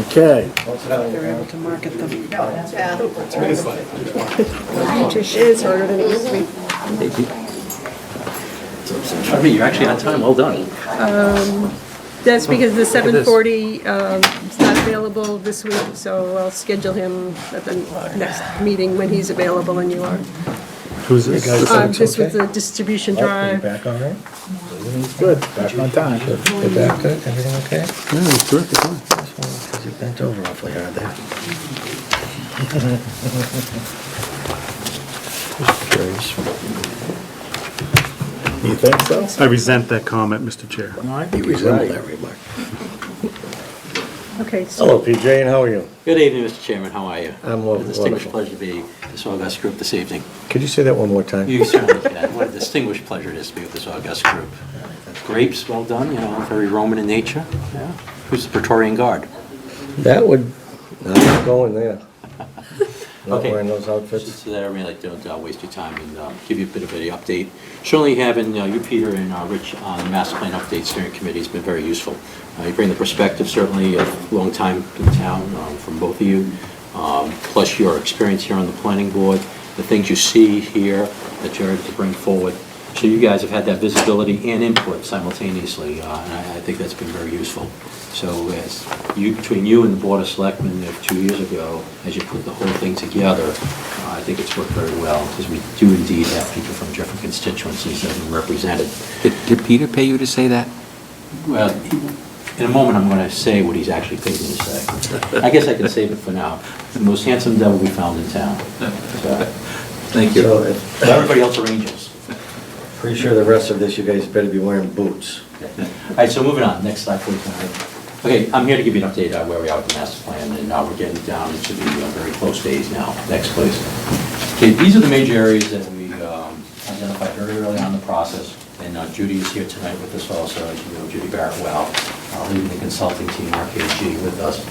Okay. They're able to market them. Yeah. It's harder than it used to be. I mean, you're actually on time, well done. That's because the 7:40 is not available this week, so I'll schedule him at the next meeting when he's available and you are. Who's this? Just with the distribution drive. Back all right? Everything's good. Back on time. You're back good? Everything okay? Yeah, it's terrific, huh? Because you bent over awfully hard there. Just curious. You think so? I resent that comment, Mr. Chair. No, I You think he's resemble right. that remark. Okay, so Hello, PJ, and how are you? Good evening, Mr. Chairman, how are you? I'm What a distinguished wonderful. pleasure to be with this august group this evening. Could you say that one more time? You certainly can. What a distinguished pleasure it is to be with this august group. Grapes, well done, you know, very Roman in nature. Yeah. Who's the Praetorian Guard? That would, not going there. Not Okay. wearing those outfits. Just so that everybody, like, don't waste your time and give you a bit of an update. Certainly having you, Peter, and Rich on the Master Plan Update Steering Committee has been very useful. You bring the perspective, certainly, of a long time in town from both of you, plus your experience here on the planning board, the things you see here that you're able to bring forward. So you guys have had that visibility and input simultaneously, and I think that's been very useful. So as between you and the Board of Selectmen 2 years ago, as you put the whole thing together, I think it's worked very well, because we do indeed have people from different constituencies that are represented. Did Peter pay you to say that? Well, in a moment, I'm going to say what he's actually paid me to say. I guess I can save it for now. The most handsome devil we found in town. So, Thank you. So, everybody else are angels. pretty sure the rest of this, you guys better be wearing boots. All right, so moving on, next slide, please. Okay, I'm here to give you an update on where we are with the master plan, and now we're getting down into the very close days now. Next, please. Okay, these are the major areas that we identified very early on in the process, and Judy is here tonight with us also, as you know, Judy Barrett well, leading the consulting team, RKG, with us.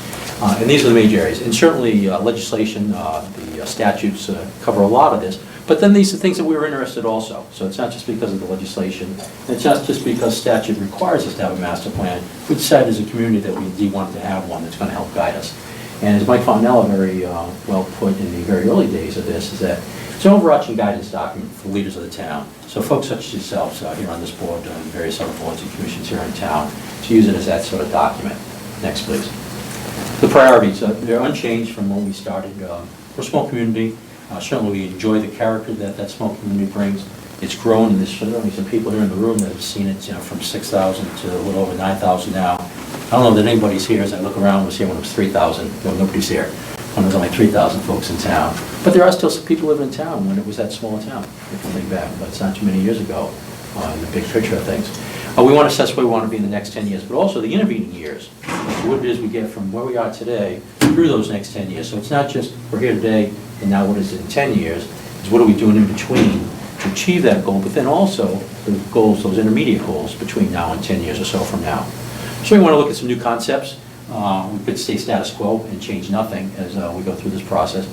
And these are the major areas, and certainly legislation, the statutes cover a lot of this, but then these are things that we were interested also. So it's not just because of the legislation, it's not just because statute requires us to have a master plan. We decided as a community that we indeed wanted to have one that's going to help guide us. And as Mike Fontanella very well put in the very early days of this, is that it's an overarching guidance document for leaders of the town. So folks such as yourselves here on this board and various other boards and commissions here in town, to use it as that sort of document. Next, please. The priorities, they're unchanged from when we started. We're a small community. Certainly we enjoy the character that that small community brings. It's grown, and there's certainly some people here in the room that have seen it, from 6,000 to a little over 9,000 now. I don't know that anybody's here. As I look around, was here when it was 3,000. No, nobody's here. When there's only 3,000 folks in town. But there are still some people living in town when it was that small a town, if you think back. But it's not too many years ago in the big picture of things. We want to assess where we want to be in the next 10 years, but also the intervening years. What it is we get from where we are today through those next 10 years. So it's not just we're here today and now what is it in 10 years, it's what are we doing in between to achieve that goal, but then also the goals, those intermediate goals between now and 10 years or so from now. So we want to look at some new concepts. We could stay status quo and change nothing as we go through this process.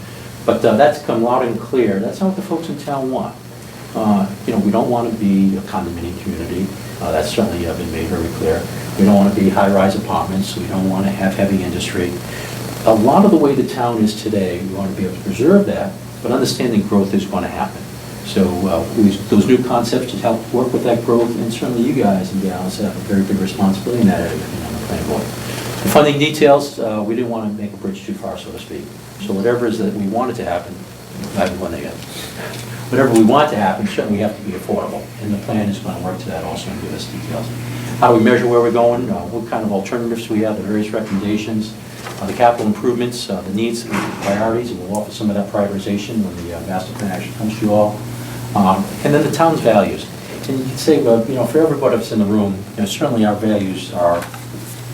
But that's come loud and clear. That's not what the folks in town want. We don't want to be a condominium community. That's certainly been made very clear. We don't want to be high-rise apartments. We don't want to have heavy industry. A lot of the way the town is today, we want to be able to preserve that, but understanding growth is going to happen. So those new concepts to help work with that growth, and certainly you guys and gals have a very big responsibility in that area on the planning board. The funding details, we didn't want to make a bridge too far, so to speak. So whatever it is that we wanted to happen, whatever we want to happen, certainly we have to be affordable. And the plan is going to work to that also and give us details. How do we measure where we're going? What kind of alternatives we have, the various recommendations, the capital improvements, the needs, the priorities, and we'll offer some of that prioritization when the master plan actually comes to you all. And then the town's values. And you can say, well, for everybody that's in the room, certainly our values are,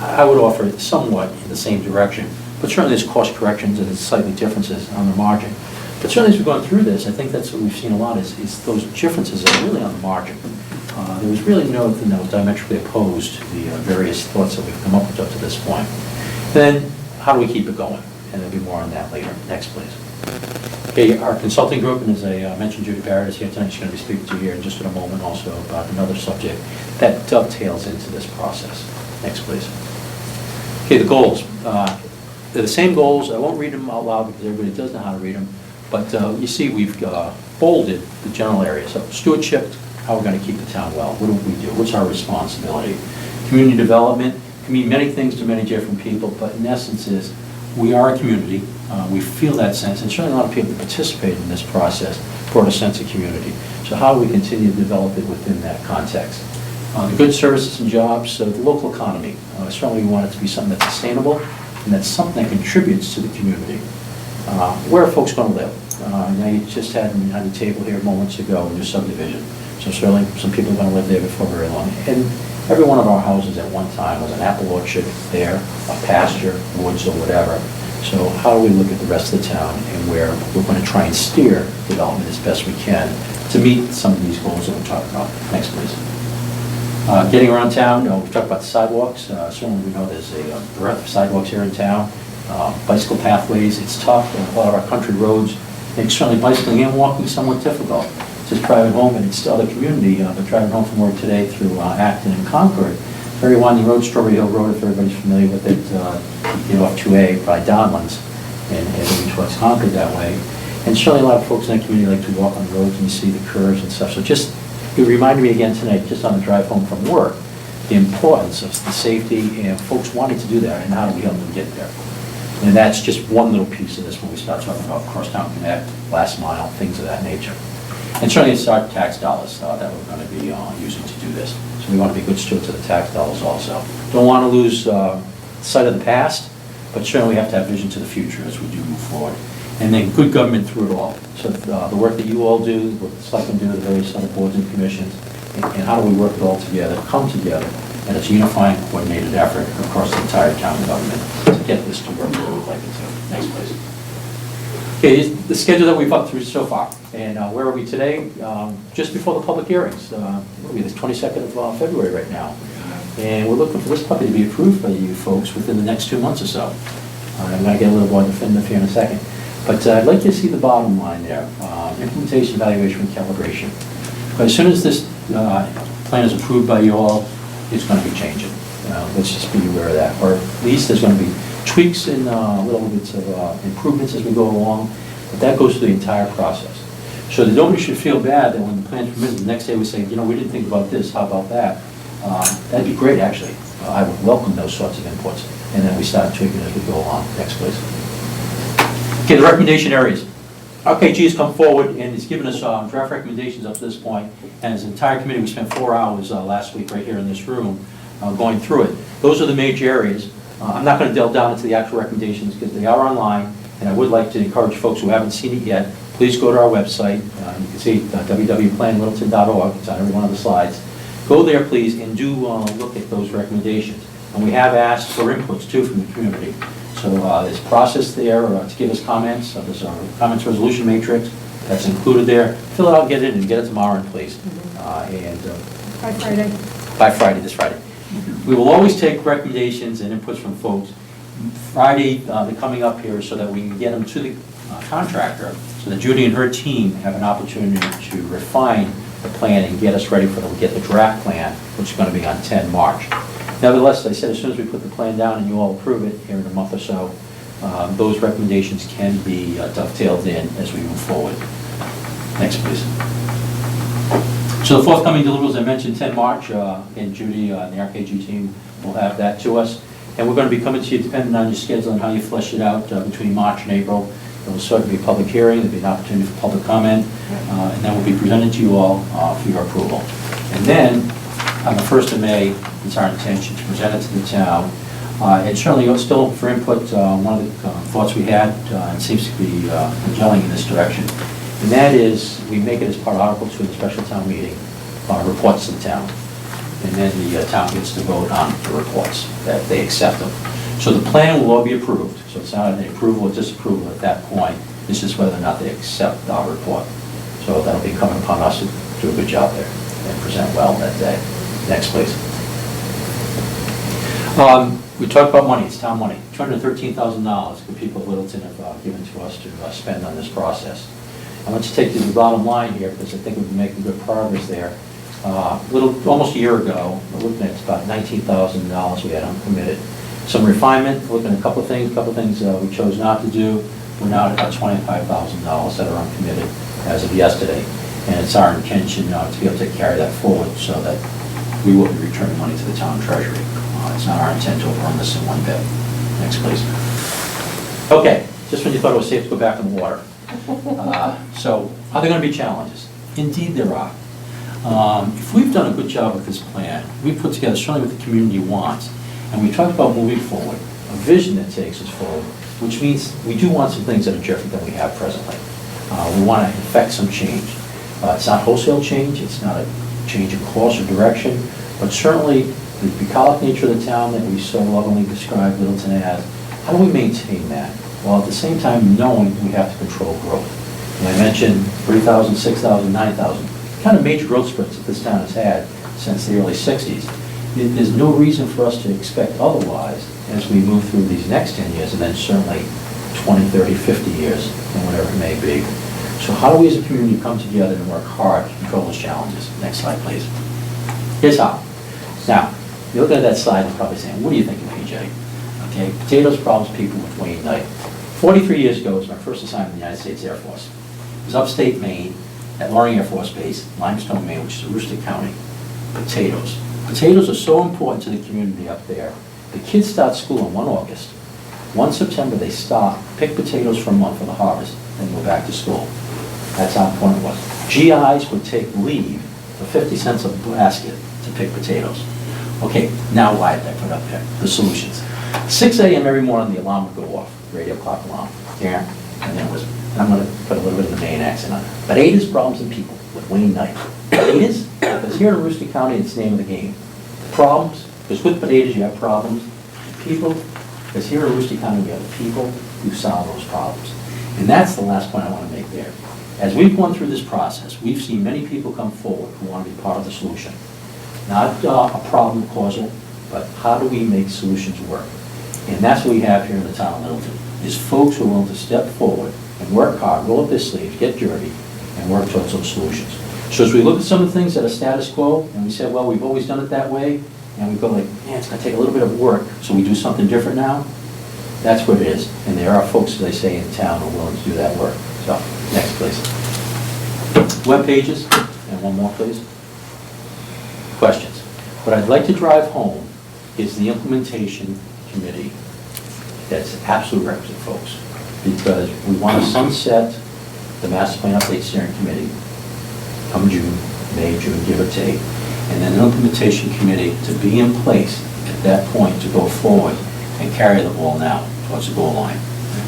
I would offer it somewhat in the same direction, but certainly there's course corrections and there's slightly differences on the margin. But certainly as we've gone through this, I think that's what we've seen a lot is those differences are really on the margin. There was really nothing that was diametrically opposed to the various thoughts that we've come up with up to this point. Then, how do we keep it going? And there'll be more on that later. Next, please. Okay, our consulting group, and as I mentioned, Judy Barrett is here tonight. She's going to be speaking to you here in just in a moment also about another subject that dovetails into this process. Next, please. Okay, the goals. They're the same goals. I won't read them out loud because everybody does know how to read them. But you see we've bolded the general areas. So stewardship, how we're going to keep the town well. What do we do? What's our responsibility? Community development can mean many things to many different people, but in essence is we are a community. We feel that sense, and certainly a lot of people that participate in this process brought a sense of community. So how do we continue to develop it within that context? The good services and jobs, the local economy. Certainly we want it to be something that's sustainable and that's something that contributes to the community. Where are folks going to live? Now you just had on the table here moments ago a new subdivision. So certainly some people are going to live there before very long. And every one of our houses at one time was an apple orchard there, a pasture, woods, or whatever. So how do we look at the rest of the town and where we're going to try and steer development as best we can to meet some of these goals that we're talking about? Next, please. Getting around town, we've talked about the sidewalks. Certainly we know there's a breadth of sidewalks here in town. Bicycle pathways, it's tough. A lot of our country roads make certainly bicycling and walking somewhat difficult. It's just private home and it's to other community, but driving home from work today through Acton and Concord. Very winding road, Strawberry Hill Road, if everybody's familiar with it, you get off 2A by Donlands and heading towards Concord that way. And certainly a lot of folks in that community like to walk on roads and you see the curves and stuff. So just it reminded me again tonight, just on the drive home from work, the importance of the safety and folks wanting to do that and how do we help them get there. And that's just one little piece of this when we start talking about Crosstown Connect, last mile, things of that nature. And certainly it's our tax dollars that we're going to be using to do this. So we want to be good stewards of the tax dollars also. Don't want to lose sight of the past, but certainly we have to have vision to the future as we do move forward. And then good government through it all. So the work that you all do, what the selectmen do, the various other boards and commissions, and how do we work it all together, come together, and it's a unifying, coordinated effort across the entire town government to get this to work the way we'd like it to. Next, please. Okay, the schedule that we've up through so far, and where are we today? Just before the public hearings. What are we, the 22nd of February right now. And we're looking for this puppy to be approved by you folks within the next 2 months or so. I'm going to get a little more definitive here in a second. But I'd like you to see the bottom line there, implementation, evaluation, and calibration. But as soon as this plan is approved by you all, it's going to be changing. Let's just be aware of that. Or at least there's going to be tweaks and little bits of improvements as we go along, but that goes through the entire process. So that nobody should feel bad that when the plan's permitted, the next day we say, you know, we didn't think about this, how about that? That'd be great, actually. I would welcome those sorts of inputs, and then we start tweaking as we go along. Next, please. Okay, the recommendation areas. RKG has come forward and has given us draft recommendations up to this point, and as an entire committee, we spent 4 hours last week right here in this room going through it. Those are the major areas. I'm not going to delve down into the actual recommendations because they are online, and I would like to encourage folks who haven't seen it yet, please go to our website. You can see www.planlittleton.org. It's on every one of the slides. Go there, please, and do look at those recommendations. And we have asked for inputs, too, from the community. So there's a process there to give us comments. There's a comments resolution matrix that's included there. Fill it out, get it in, and get it tomorrow, please. By Friday. By Friday, this Friday. We will always take recommendations and inputs from folks. Friday, they're coming up here so that we can get them to the contractor, so that Judy and her team have an opportunity to refine the plan and get us ready for them, get the draft plan, which is going to be on 10 March. Nevertheless, I said as soon as we put the plan down and you all approve it here in a month or so, those recommendations can be dovetailed in as we move forward. Next, please. So the forthcoming deliverables, I mentioned 10 March, and Judy and the RKG team will have that to us. And we're going to be coming to you, depending on your schedule and how you flesh it out between March and April. There will certainly be a public hearing, there'll be an opportunity for public comment, and then we'll be presented to you all for your approval. And then, on the 1st of May, it's our intention to present it to the town. And certainly, still for input, one of the thoughts we had, and seems to be gelling in this direction, and that is, we make it as part of Article 2 of the special town meeting, reports to the town. And then the town gets to vote on the reports, that they accept them. So the plan will all be approved, so it's not an approval or disapproval at that point. It's just whether or not they accept our report. So that'll be coming upon us to do a good job there and present well that day. Next, please. We talked about money, it's town money. $213,000 the people of Littleton have given to us to spend on this process. I want to take you to the bottom line here because I think we've been making good progress there. Almost a year ago, we're looking at about $19,000 we had uncommitted. Some refinement, looking at a couple of things we chose not to do. We're now at about $25,000 that are uncommitted as of yesterday. And it's our intention to be able to carry that forward so that we will be returning money to the town treasury. It's not our intent to run this in one bit. Next, please. Okay, just when you thought it was safe to go back in the water. So, are there going to be challenges? Indeed there are. If we've done a good job with this plan, we've put together certainly what the community wants, and we talked about moving forward, a vision that takes us forward, which means we do want some things that are different than we have presently. We want to effect some change. It's not wholesale change, it's not a change in course or direction, but certainly the bucolic nature of the town that we so lovingly describe Littleton as, how do we maintain that? While at the same time knowing we have to control growth. And I mentioned 3,000, 6,000, 9,000, kind of major growth spurts that this town has had since the early 60s. There's no reason for us to expect otherwise as we move through these next 10 years and then certainly 20, 30, 50 years and whatever it may be. So how do we as a community come together and work hard to control those challenges? Next slide, please. Here's how. Now, you look at that slide and probably saying, what are you thinking, PJ? Okay, potatoes, problems, people with Wayne Knight. 43 years ago was my first assignment in the United States Air Force. It was upstate Maine, at Loring Air Force Base, Limestone, Maine, which is Aroostook County, potatoes. Potatoes are so important to the community up there. The kids start school on 1 August. 1 September, they stop, pick potatoes for a month for the harvest, then go back to school. That's how important it was. GIs would take leave for 50 cents a basket to pick potatoes. Okay, now why did I put up there? The solutions. 6 a.m. every morning, the alarm would go off, radio clock alarm. Yeah, and then it was, and I'm gonna put a little bit of the Maine accent on it. But Ada's Problems and People with Wayne Knight. Ada's, because here in Aroostook County, it's the name of the game. Problems, because with potatoes you have problems. People, because here in Aroostook County, we have the people who solve those problems. And that's the last point I want to make there. As we've gone through this process, we've seen many people come forward who want to be part of the solution. Not a problem causal, but how do we make solutions work? And that's what we have here in the town of Littleton, is folks who are willing to step forward and work hard, roll up their sleeves, get dirty, and work towards those solutions. So as we look at some of the things that are status quo, and we say, well, we've always done it that way, and we go like, man, it's going to take a little bit of work, so we do something different now, that's what it is. And there are folks, as they say, in town who are willing to do that work. So, next, please. Web pages, and one more, please. Questions. What I'd like to drive home is the implementation committee. That's absolute requisite, folks, because we want to sunset the Master Plan Update Steering Committee come June, May, June, give or take, and then an implementation committee to be in place at that point to go forward and carry the ball now towards the goal line.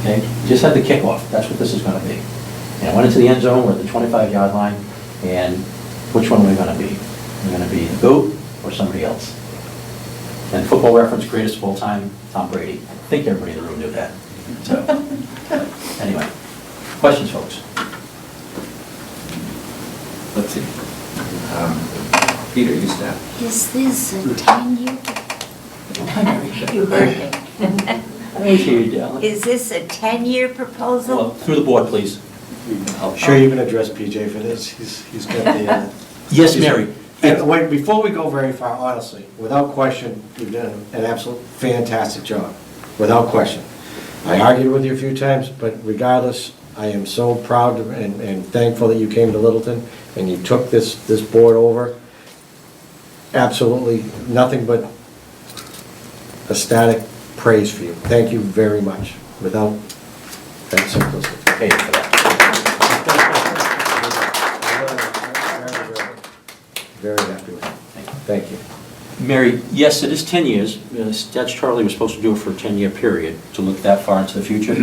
Okay? Just had the kickoff. That's what this is going to be. And I went into the end zone, we're at the 25-yard line, and which one are we going to be? We're going to be the GOAT or somebody else? And Football Reference, greatest of all time, Tom Brady. I think everybody in the room knew that. So, anyway, questions, folks? Let's see. Peter, you start. Is this a 10-year? You heard me. I hear you, darling. Is this a 10-year proposal? Well, through the board, please. I'm sure you can address PJ for this. He's got the... Yes, Mary. And wait, before we go very far, honestly, without question, you've done an absolute fantastic job, without question. I argued with you a few times, but regardless, I am so proud and thankful that you came to Littleton and you took this board over. Absolutely nothing but ecstatic praise for you. Thank you very much, without that simplicity. Thank you for that. Very happy with it. Thank you. Mary, yes, it is 10 years. Statutorily, we're supposed to do it for a 10-year period to look that far into the future.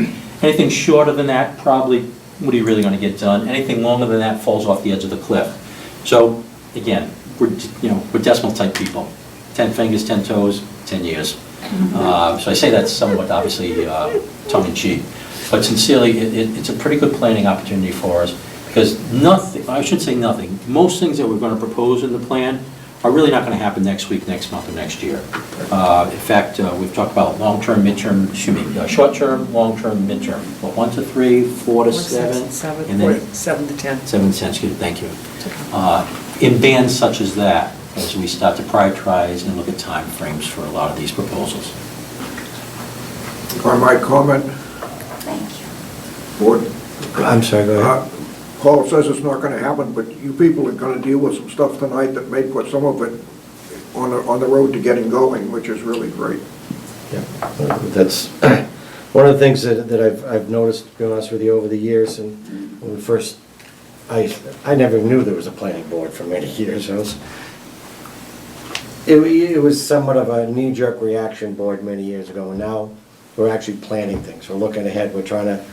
Anything shorter than that, probably, what are you really going to get done? Anything longer than that falls off the edge of the cliff. So, again, we're decimal type people. 10 fingers, 10 toes, 10 years. So I say that somewhat obviously tongue-in-cheek. But sincerely, it's a pretty good planning opportunity for us. Because nothing, I should say nothing, most things that we're going to propose in the plan are really not going to happen next week, next month, or next year. In fact, we've talked about long-term, midterm, short-term, long-term, midterm. What, 1 to 3, 4 to 7? 7 and then 7 to 10. 7 to 10, excuse me, thank you. In bands such as that, as we start to prioritize and look at time frames for a lot of these proposals. If I might comment, Thank you. Board. I'm sorry, go ahead. Paul says it's not gonna happen, but you people are gonna deal with some stuff tonight that may put some of it on the road to getting going, which is really great. Yeah, that's one of the things that I've noticed, to be honest with you, over the years, and when we first, I never knew there was a planning board for many years. It was somewhat of a knee-jerk reaction board many years ago, and now we're actually planning things. We're looking ahead. We're trying to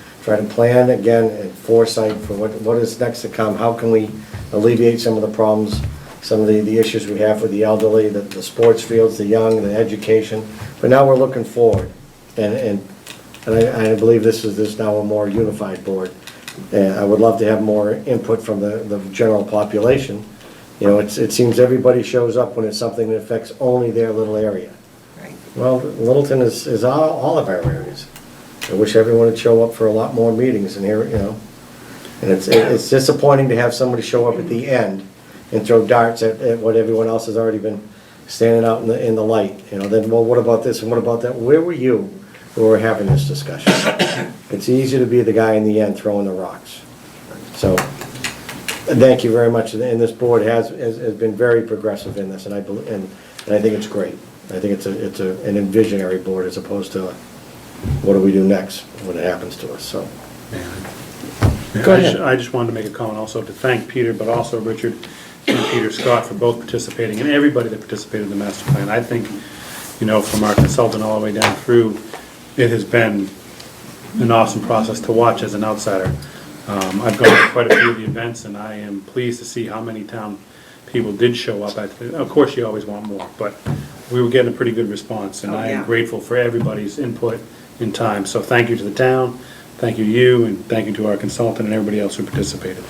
plan again and foresight for what is next to come. How can we alleviate some of the problems, some of the issues we have with the elderly, the sports fields, the young, the education. But now we're looking forward, and I believe this is now a more unified board. And I would love to have more input from the general population. You know, it seems everybody shows up when it's something that affects only their little area. Right. Well, Littleton is all of our areas. I wish everyone would show up for a lot more meetings and here, you know. And it's disappointing to have somebody show up at the end and throw darts at what everyone else has already been standing out in the light. You know, then, well, what about this and what about that? Where were you when we were having this discussion? It's easy to be the guy in the end throwing the rocks. So, Thank you very much, and this board has been very progressive in this, and I believe, and I think it's great. I think it's an envisionary board as opposed to what do we do next when it happens to us, so. Go ahead. I just wanted to make a comment also to thank Peter, but also Richard and Peter Scott for both participating, and everybody that participated in the master plan. I think, from our consultant all the way down through, it has been an awesome process to watch as an outsider. I've gone to quite a few of the events, and I am pleased to see how many town people did show up. Of course, you always want more, but we were getting a pretty good response, and I am grateful for everybody's input and time. So thank you to the town, thank you, and thank you to our consultant and everybody else who participated.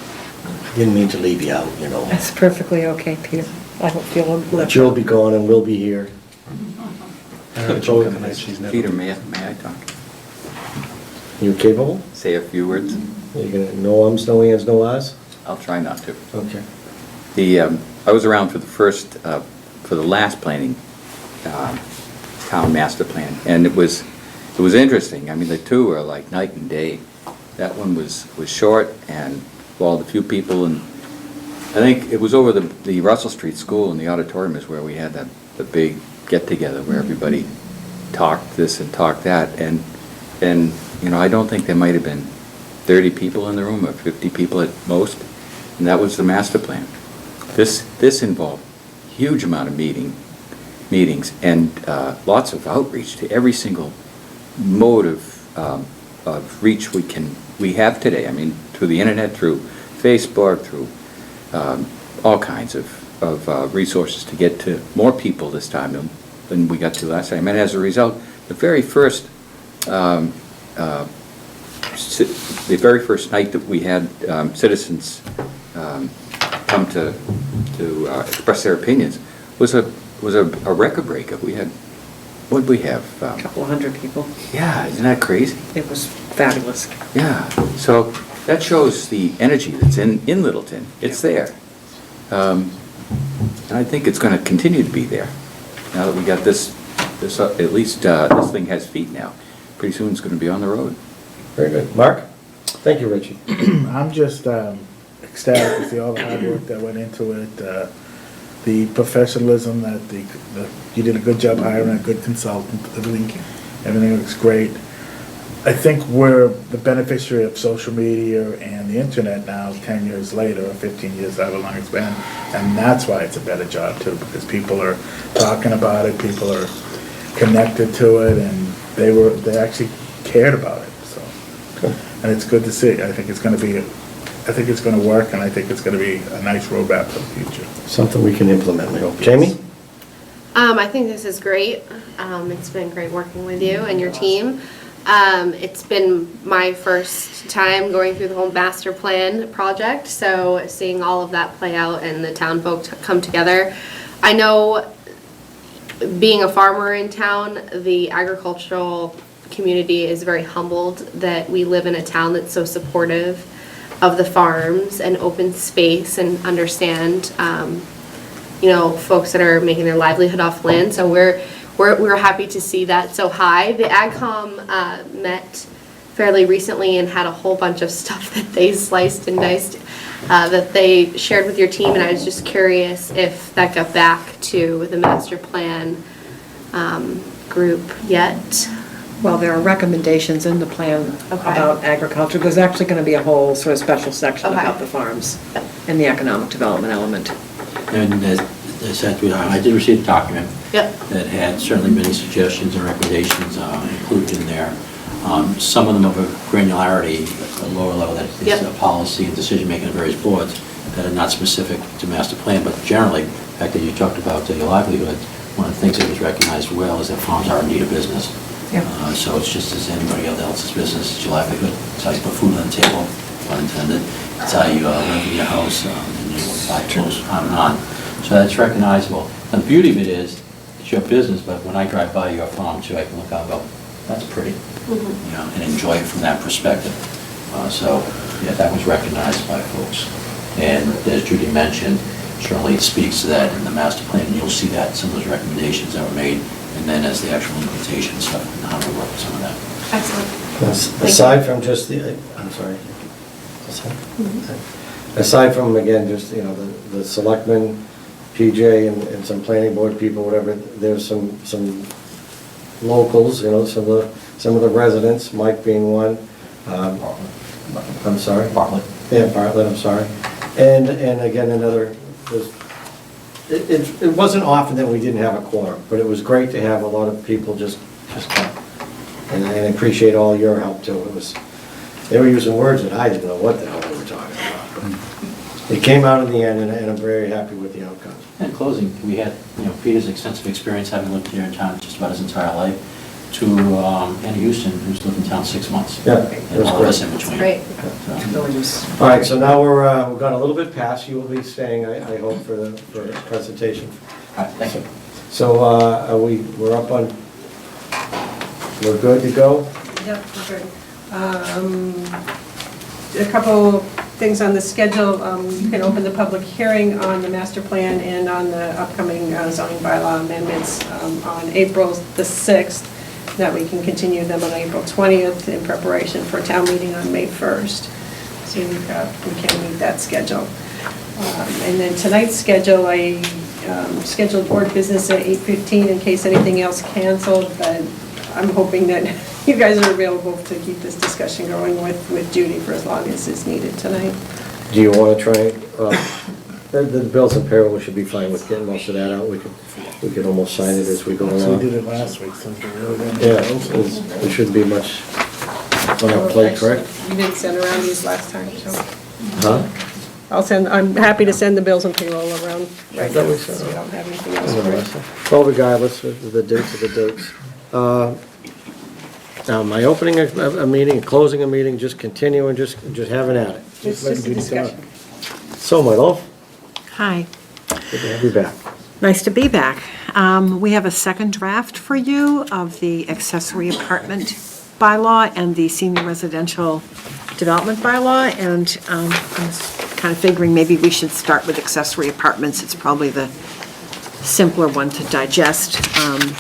I didn't mean to leave you out, That's perfectly okay, Peter. I don't feel But left. you'll be gone and we'll be here. Peter, may I talk? You capable? Say a few words? You gonna, no ums, no ands, no ahs? I'll try not to. Okay. I was around for the last planning, town master plan, and it was interesting. I mean, the two are like night and day. That one was short and involved a few people, and I think it was over the Russell Street School, and the auditorium is where we had the big get-together where everybody talked this and talked that, and I don't think there might have been 30 people in the room, or 50 people at most, and that was the master plan. This involved huge amount of meetings and lots of outreach to every single mode of reach we have today. I mean, through the internet, through Facebook, through all kinds of resources to get to more people this time than we got to last time. And as a result, the very first night that we had citizens come to express their opinions was a record breaker. We had, what did we have? A couple hundred people. Yeah, isn't that crazy? It was fabulous. Yeah, so that shows the energy that's in Littleton. It's there. And I think it's going to continue to be there. Now that we got this at least this thing has feet now. Pretty soon it's going to be on the road. Very good. Mark? Thank you, Richie. I'm just ecstatic to see all the hard work that went into it, the professionalism that you did a good job hiring a good consultant. Everything looks great. I think we're the beneficiary of social media and the internet now 10 years later, or 15 years, however long it's been, and that's why it's a better job too, because people are talking about it, people are connected to it, and they actually cared about it. So, and it's good to see. I think it's going to work, and I think it's going to be a nice roadmap for the future. Something we can implement, we hope. Jamie? I think this is great. It's been great working with you and your team. It's been my first time going through the whole master plan project, so seeing all of that play out and the town folk come together. I know, being a farmer in town, the agricultural community is very humbled that we live in a town that's so supportive of the farms and open space and understand, folks that are making their livelihood off land. So we're happy to see that so high. The AgCom met fairly recently and had a whole bunch of stuff that they sliced and diced that they shared with your team, and I was just curious if that got back to the master plan group yet. Well, there are recommendations in the plan about agriculture. There's actually going to be a whole sort of special section about the farms and the economic development element. And as I said, I did receive a document that had certainly many suggestions and recommendations included in there. Some of them of a granularity, a lower level, that is a policy and decision-making of various boards that are not specific to master plan, but generally, the fact that you talked about your livelihood, one of the things that was recognized well is that farms are indeed a business. So it's just as anybody else's business. It's your livelihood. It's how you put food on the table, pun intended. It's how you live in your house, and you buy clothes, on and on. So that's recognizable. And the beauty of it is, it's your business, but when I drive by your farm too, I can look out and go, that's pretty, and enjoy it from that perspective. That was recognized by folks. And as Judy mentioned, certainly it speaks to that in the master plan, and you'll see that, some of those recommendations that were made, and then as the actual implementation stuff, and how to work with some of that. Excellent. Aside from just the, I'm sorry. aside from, again, just, you know, the selectmen, PJ and some planning board people, whatever, there's some locals, you know, some of the residents, Mike being one. I'm sorry? Bartlett. Yeah, Bartlett, I'm sorry. And again, it wasn't often that we didn't have a quorum, but it was great to have a lot of people just come. And I appreciate all your help too. They were using words that I didn't know what the hell they were talking about. It came out in the end, and I'm very happy with the outcome. In closing, we had, Peter's extensive experience, having lived here in town just about his entire life, to Anna Houston, who's lived in town 6 months. Yeah, And all of us in between. Great. All right, so now we've gone a little bit past. You will be staying, I hope, for the presentation. All right, thank you. So we're up on, we're good to go? Yep, we're good. A couple things on the schedule. You can open the public hearing on the master plan and on the upcoming zoning bylaw amendments on April the 6th. That we can continue them on April 20th in preparation for a town meeting on May 1st. So we can meet that schedule. And then tonight's schedule, I scheduled board business at 8:15 in case anything else canceled, but I'm hoping that you guys are available to keep this discussion going with Judy for as long as is needed tonight. Do you want to try, the bills and payroll, we should be fine with getting most of that out. We could almost sign it as we go So we along. did it last week, so we're really gonna. Yeah, there shouldn't be much on our plate, correct? You didn't send around these last time, so Huh? I'm happy to send the bills and payroll around right thought now, we so said- we don't have anything else for it. Well, regardless, the dates are the dates. Now, am I opening a meeting, closing a meeting, just continuing, just having at it? It's let just a Judy talk. discussion. So, my love, Hi, good to have you back. nice to be back. We have a second draft for you of the accessory apartment bylaw and the senior residential development bylaw, and I'm kind of figuring maybe we should start with accessory apartments. It's probably the simpler one to digest and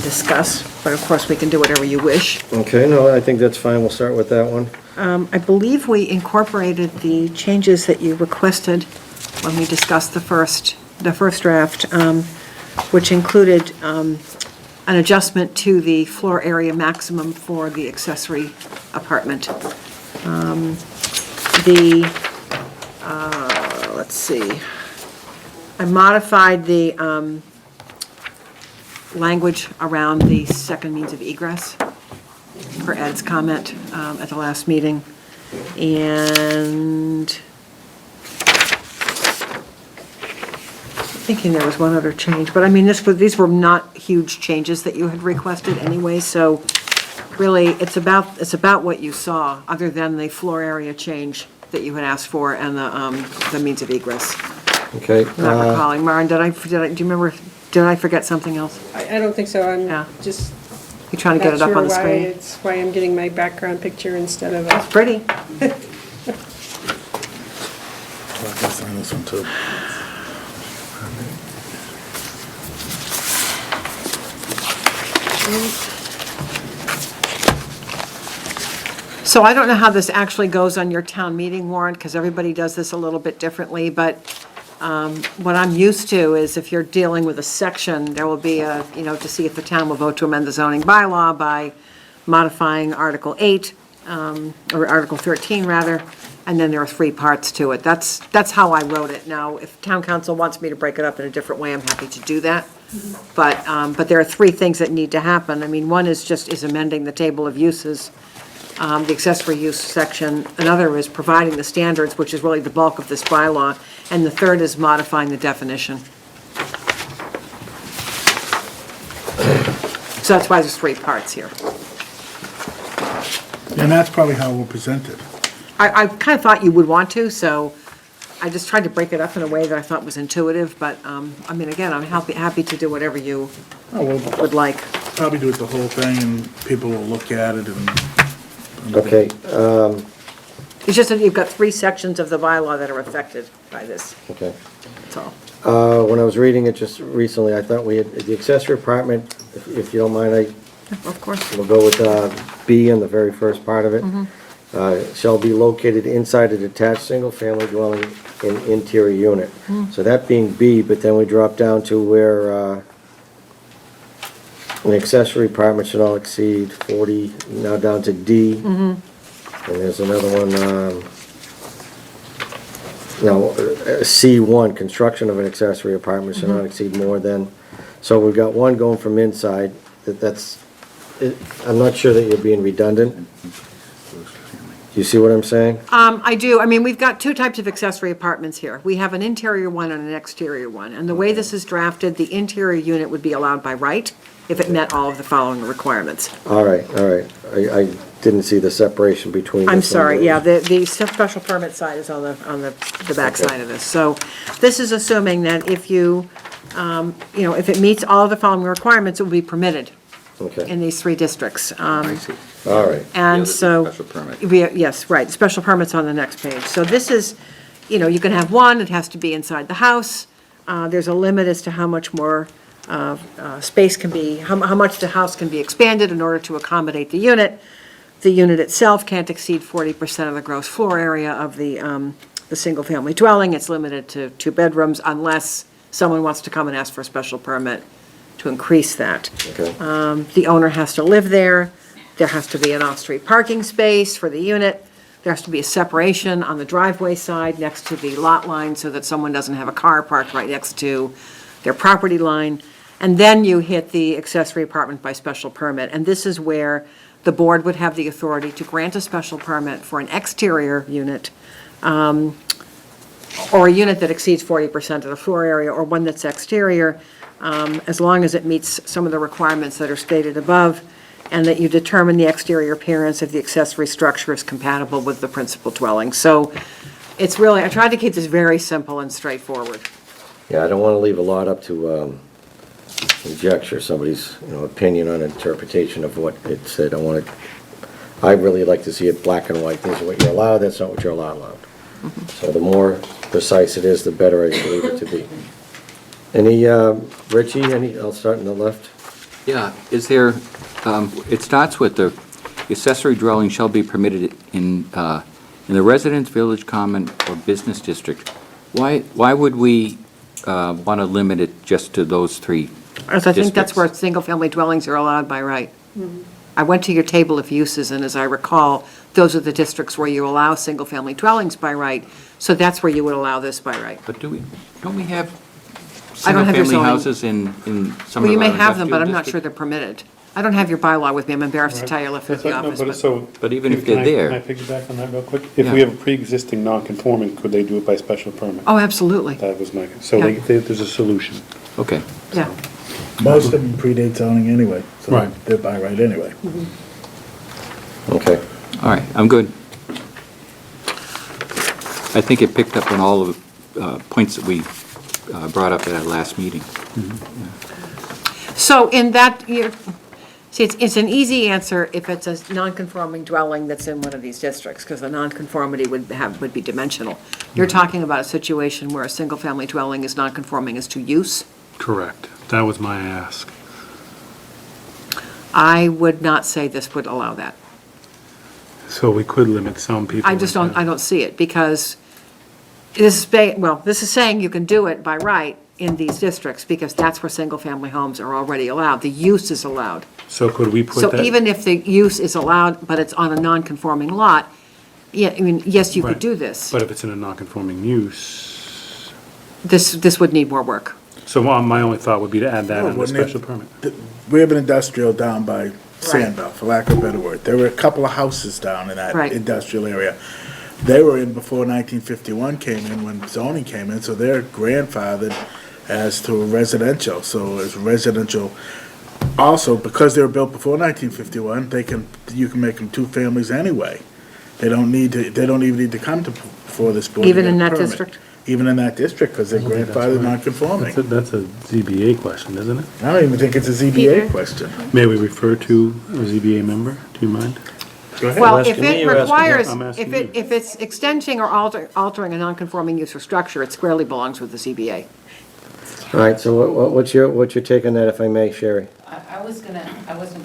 discuss, but of course, we can do whatever you wish. Okay, no, I think that's fine, we'll start with that one. I believe we incorporated the changes that you requested when we discussed the first draft, which included an adjustment to the floor area maximum for the accessory apartment. Let's see, I modified the language around the second means of egress per Ed's comment at the last meeting. And thinking there was one other change, but I mean, these were not huge changes that you had requested anyway, so really, it's about what you saw, other than the floor area change that you had asked for and the means of egress. Okay. I'm not recalling. Maren, do you remember, did I forget something else? I don't think so, Yeah. I'm just You trying to get it up on the not sure why screen? it's why I'm getting my background picture instead of It's pretty. I can sign this one too. So I don't know how this actually goes on your town meeting warrant, because everybody does this a little bit differently, but what I'm used to is if you're dealing with a section, there will be to see if the town will vote to amend the zoning bylaw by modifying Article 8, or Article 13, rather, and then there are 3 parts to it. That's how I wrote it. Now, if town council wants me to break it up in a different way, I'm happy to do that. But there are 3 things that need to happen. I mean, one is amending the table of uses, the accessory use section. Another is providing the standards, which is really the bulk of this bylaw. And the third is modifying the definition. So that's why there's 3 parts here. And that's probably how we'll present it. I kind of thought you would want to, so I just tried to break it up in a way that I thought was intuitive, but, I mean, again, I'm happy to do whatever you Oh, we'll would like. probably do it the whole thing and people will look at it and. Okay, It's just that you've got 3 sections of the bylaw that are affected by this, okay. that's all. When I was reading it just recently, I thought we had, the accessory apartment, if you don't mind, Of course. we'll go with B in the very first part of it. shall be located inside a detached single-family dwelling in interior unit. So that being B, but then we drop down to where an accessory apartment should not exceed 40, now down to D. And there's another one, C1, construction of an accessory apartment should not exceed more than, so we've got one going from inside, I'm not sure that you're being redundant. Do you see what I'm saying? I do. I mean, we've got two types of accessory apartments here. We have an interior one and an exterior one. And the way this is drafted, the interior unit would be allowed by right if it met all of the following requirements. All right. I didn't see the separation between. I'm this and sorry, those. yeah, the special permit side is on the back side of this. So this is assuming that if you, if it meets all of the following requirements, it will be permitted Okay, in these three districts. I see. all right. And The so. other is special permit. Yes, right, special permit's on the next page. So this is, you can have one, it has to be inside the house. There's a limit as to how much more space can be, how much the house can be expanded in order to accommodate the unit. The unit itself can't exceed 40% of the gross floor area of the single-family dwelling. It's limited to 2 bedrooms unless someone wants to come and ask for a special permit to increase that. Okay. The owner has to live there. There has to be an off-street parking space for the unit. There has to be a separation on the driveway side next to the lot line so that someone doesn't have a car parked right next to their property line. And then you hit the accessory apartment by special permit. And this is where the board would have the authority to grant a special permit for an exterior unit, or a unit that exceeds 40% of the floor area, or one that's exterior, as long as it meets some of the requirements that are stated above, and that you determine the exterior appearance of the accessory structure is compatible with the principal dwelling. So it's really, I tried to keep this very simple and straightforward. Yeah, I don't want to leave a lot up to conjecture, somebody's, opinion on interpretation of what it said. I really like to see it black and white. This is what you're allowed, that's not what you're allowed. So the more precise it is, the better I believe it to be. Any, Richie, I'll start on the left. Yeah, is there, it starts with the accessory dwelling shall be permitted in the residence, village, common, or business district. Why would we want to limit it just to those three As I think that's districts? where single-family dwellings are allowed by right. I went to your table of uses, and as I recall, those are the districts where you allow single-family dwellings by right, so that's where you would allow this by right. But don't we have I don't have your single-family zoning. houses in some Well, of you our may have them, but I'm industrial not sure districts? they're permitted. I don't have your bylaw with me, I'm embarrassed to tell you, I left it at the office. but- But even if Can they're I- there- Can I piggyback on that real quick? If Yeah. we have a pre-existing non-conforming, could they do it by special permit? Oh, absolutely, That was my, so Yeah. there's a solution. Okay. yeah. Most of them predate zoning anyway, so Right. they're by right anyway. Okay. All right, I'm good. I think it picked up on all of the points that we brought up at our last meeting. So in that, see, it's an easy answer if it's a non-conforming dwelling that's in one of these districts, because the non-conformity would be dimensional. You're talking about a situation where a single-family dwelling is non-conforming as to use. Correct. That was my ask. I would not say this would allow that. So we could limit some people. I just don't, I don't see it, because this is saying you can do it by right in these districts, because that's where single-family homes are already allowed. The use is allowed. So could we put So that? even if the use is allowed, but it's on a non-conforming lot, yeah, I mean, yes, you could Right. do this. But if it's in a non-conforming use, This would need more work. so my only thought would be to add that on the Wouldn't it- special permit. We have an industrial down by Sandbell, for lack of a better word. There were a couple of houses down in that Right. industrial area. They were in before 1951 came in, when zoning came in, so they're grandfathered as to residential. So as residential, also, because they were built before 1951, you can make them two families anyway. They don't even need to come to, before this board to Even get in a that permit. district? Even in that district, because they're grandfathered non-conforming. That's a ZBA question, isn't it? I don't even think it's a ZBA question. May we refer to a ZBA member? Do you mind? Go ahead. Well, asking if me, it you're asking requires, I'm asking if it's extending or altering a non-conforming use or structure, it squarely belongs with the ZBA. All right, so what's your take on that, if I may, Sherry? I wasn't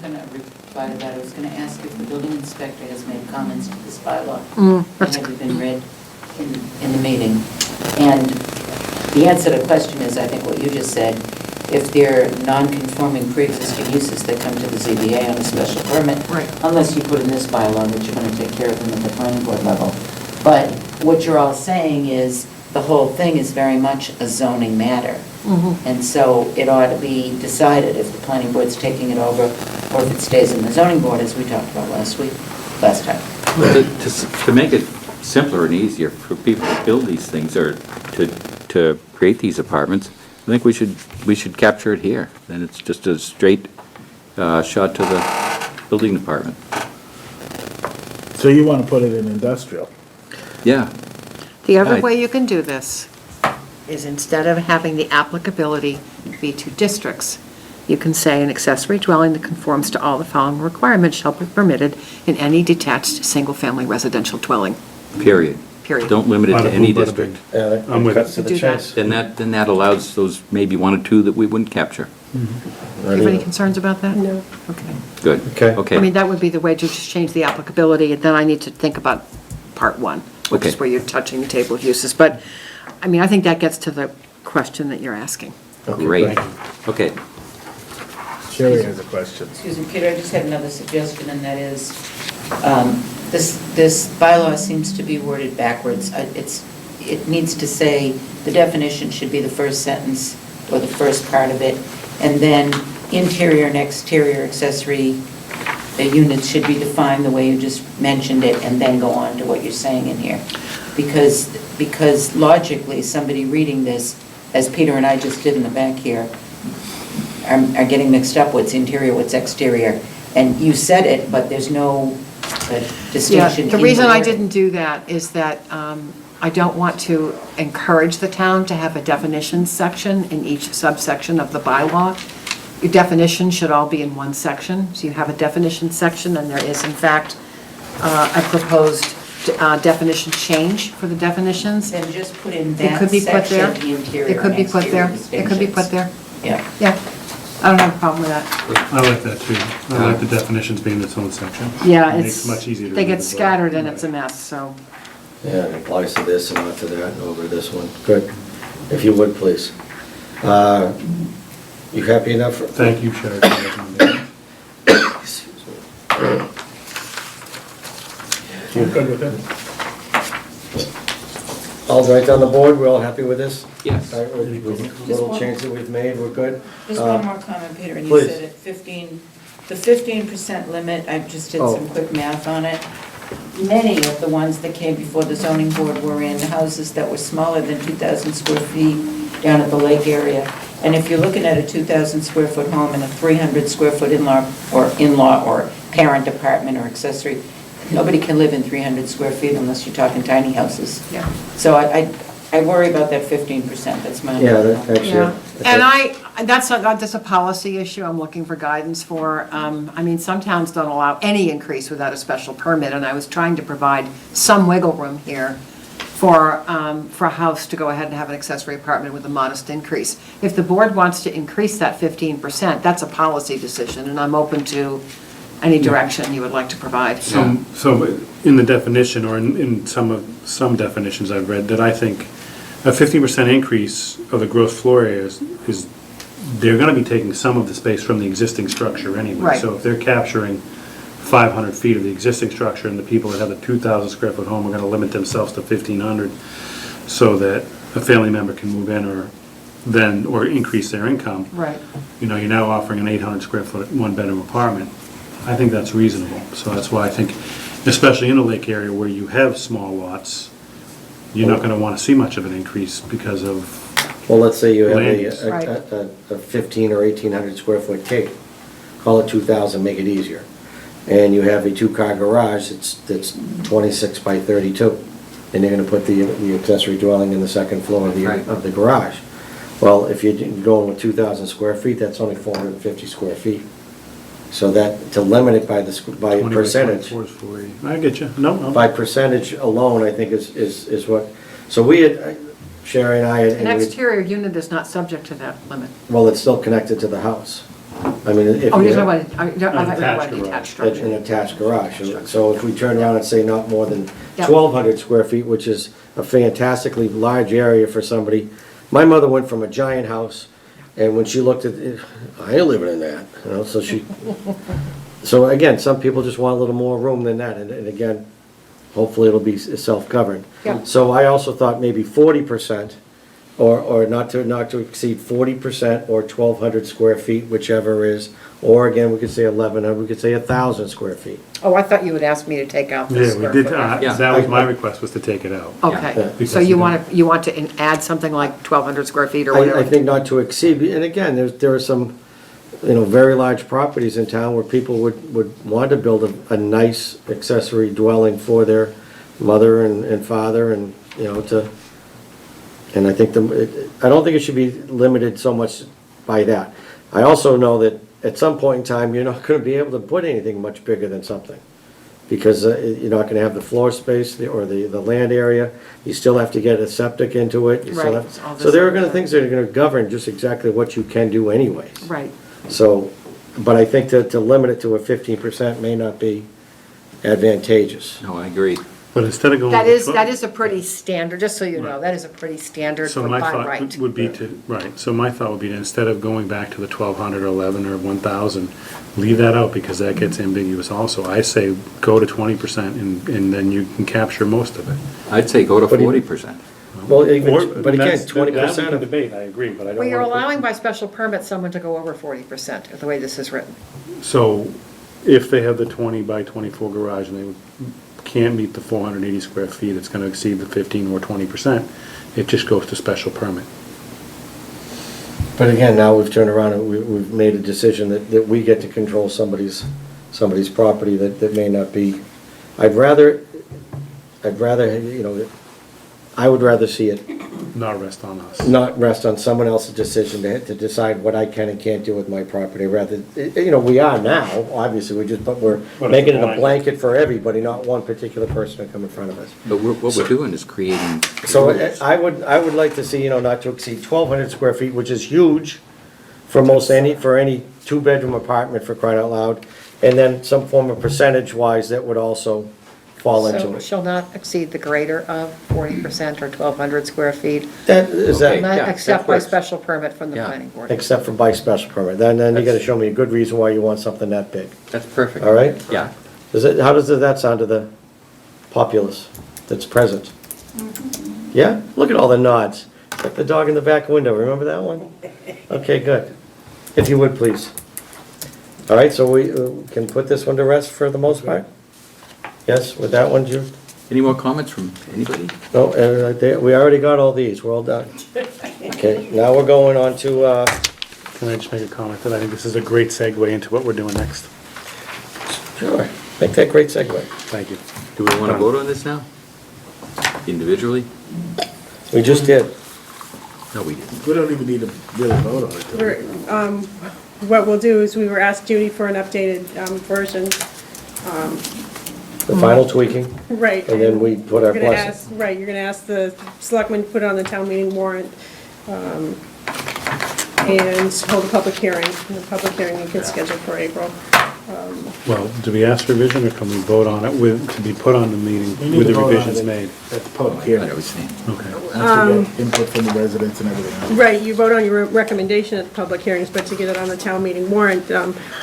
gonna reply to that. I was gonna ask if the building inspector has made comments to this bylaw. And have you been read in the meeting? And the answer to the question is, I think what you just said, if they're non-conforming pre-existing uses that come to the ZBA on a special permit, Right. unless you put in this bylaw that you're going to take care of them at the planning board level. But what you're all saying is, the whole thing is very much a zoning matter. And so it ought to be decided if the planning board's taking it over, or if it stays in the zoning board, as we talked about last time. To make it simpler and easier for people to build these things or to create these apartments, I think we should capture it here. Then it's just a straight shot to the building department. So you want to put it in industrial? Yeah. The other Right. way you can do this is instead of having the applicability be to districts, you can say an accessory dwelling that conforms to all the following requirements shall be permitted in any detached, single-family residential dwelling, Period. period. Don't limit it Bada to boom, any bada district. Yeah, I'm with cuts to you. the Do that. chase. Then that allows those maybe one or two that we wouldn't capture. Do you have any concerns about that? No. Okay. Good. Okay. I mean, that would be the way to just change the applicability, and then I need to think about part one, which is Okay. where you're touching the table of uses. But, I mean, I think that gets to the question that you're asking. Great. Okay. Sherry has a question. Excuse me, Peter, I just had another suggestion, and that is, this bylaw seems to be worded backwards. It needs to say, the definition should be the first sentence, or the first part of it, and then interior and exterior accessory units should be defined the way you just mentioned it, and then go on to what you're saying in here. Because logically, somebody reading this, as Peter and I just did in the back here, are getting mixed up what's interior, what's exterior. And you said it, but there's no distinction. Yeah, the in reason I wording. didn't do that is that I don't want to encourage the town to have a definitions section in each subsection of the bylaw. Your definitions should all be in one section, so you have a definition section, and there is in fact a proposed definition change for the definitions. Then just put in It that could be put section, there. the interior It could and be put there. exterior It could be put distinctions. there. Yeah. Yeah, I don't have a problem with that. I like that too. I like the definitions being its own section. Yeah, It it's, makes it much easier to they read get as well. scattered and it's a mess, so. Yeah, it applies to this and not to that and over this one. Good. If you would, please. You happy enough? Thank you, Sherry. for the recommendation. You're good with it? All right down the board, we're all happy with this? Yes. All right, with little change that we've made, we're good? Just one more comment, Peter, and you please. said it, 15, the 15% limit, I just did some quick math on it. Many of the ones that came before the zoning board were in houses that were smaller than 2,000 square feet down at the lake area. And if you're looking at a 2,000 square foot home and a 300 square foot in-law or parent apartment or accessory, nobody can live in 300 square feet unless you're talking tiny houses. Yeah. So I worry about that 15%, that's my. Yeah, that actually. Yeah, that's and that's a policy issue I'm looking for guidance for. I mean, some towns don't allow any increase without a special permit, and I was trying to provide some wiggle room here for a house to go ahead and have an accessory apartment with a modest increase. If the board wants to increase that 15%, that's a policy decision, and I'm open to any direction you would like to provide. So in the definition, or in some definitions I've read, that I think a 15% increase of the gross floor area is they're gonna be taking some of the space from the existing structure anyway. Right. So if they're capturing 500 feet of the existing structure, and the people that have a 2,000 square foot home are gonna limit themselves to 1,500, so that a family member can move in or increase their income. Right. You know, you're now offering an 800 square foot, one-bedroom apartment. I think that's reasonable. So that's why I think, especially in a lake area where you have small lots, you're not gonna wanna see much of an increase because of, Well, let's say you have Land use. a 15 or 1,800 square foot cape, call it 2,000, make it easier. And you have a two-car garage that's 26 by 32, and you're gonna put the accessory dwelling in the second floor of the garage. Well, if you're going with 2,000 square feet, that's only 450 square feet. So that, to limit it by 20 by percentage, 24 is 40. I get you. No. by percentage alone, I think is what, so we had, Sherry and I had. An exterior unit is not subject to that limit. Well, it's still connected to the house. I mean, if Oh, you you're have talking about, I thought you were talking about Attached detached an structure. attached garage, so if we turn around and say not more than Yep. 1,200 square feet, which is a fantastically large area for somebody. My mother went from a giant house, and when she looked at it, I ain't living in that, you know, so she, so again, some people just want a little more room than that, and again, hopefully it'll be self-governed. Yep. So I also thought maybe 40%, or not to exceed 40% or 1,200 square feet, whichever is, or again, we could say 1,100, we could say 1,000 square feet. Oh, I thought you would ask me to take out the Yeah, we square did, footage. Yeah. that was my request, was to take it out. Okay, Because so you want to add something like 1,200 square feet or whatever? I think not to exceed, and again, there are some, very large properties in town where people would want to build a nice accessory dwelling for their mother and father and, and I think I don't think it should be limited so much by that. I also know that at some point in time, you're not gonna be able to put anything much bigger than something. Because you're not gonna have the floor space or the land area, you still have to get a septic into it. You still Right, have- all this So there are other things that are gonna govern just exactly what you can do anyways. Right. So, but I think that to limit it to a 15% may not be advantageous. No, I agree. But instead of going. That to is, 12 that is a pretty standard, just so you know, Right. that is a pretty standard So for my by thought right. would be so my thought would be to, instead of going back to the 1,200 or 11 or 1,000, leave that out because that gets ambiguous also. I say go to 20% and then you can capture most of it. I'd say go to But even- 40%. Well, Or- but again, that's- 20% That we of, can debate, I agree, but I don't Well, you're wanna put- allowing by special permit someone to go over 40%, the way this is written. So if they have the 20 by 24 garage and they can't meet the 480 square feet, it's gonna exceed the 15 or 20%, it just goes to special permit. but again, now we've turned around and we've made a decision that we get to control somebody's property that may not be. I'd rather, I would rather see it Not rest on us. not rest on someone else's decision to decide what I can and can't do with my property, rather, we are now, obviously, but we're But it's making it a blanket. blanket for everybody, not one particular person to come in front of us. But what we're doing is creating So rules. I would like to see, not to exceed 1,200 square feet, which is huge for any two-bedroom apartment, for crying out loud, and then some form of percentage-wise that would also fall into So it. shall not exceed the greater of 40% or 1,200 square feet, That, is Okay. that, Yeah, except that by works. special permit from the Yeah. planning board. except for by special permit, then you gotta show me a good reason why you want something that big, That's perfect. all right? Yeah. How does that sound to the populace that's present? Yeah? Look at all the nods. It's like the dog in the back window, remember that one? Okay, good. If you would, please. All right, so we can put this one to rest for the most part? Yes, with that one, Jude? Any more comments from anybody? No, we already got all these, we're all done. Okay, now we're going on to, Can I just make a comment that I think this is a great segue into what we're doing next? sure, make that great segue. Thank you. Do we want to vote on this now? Individually? We just did. No, we didn't. We don't even need to really vote on it. do we? What we'll do is we were asked Judy for an updated version. The final tweaking, Right. and then we put our You're gonna blessing. ask- Right, you're gonna ask the selectmen to put it on the town meeting warrant, and hold a public hearing. And the public hearing you can schedule for April. Well, do we ask revision or can we vote on it to be put on the meeting We need with to the vote on revisions it made? At the public I hearing. was saying. Okay. Once we get input from the residents and everything else. Right, you vote on your recommendation at the public hearings, but to get it on the town meeting warrant,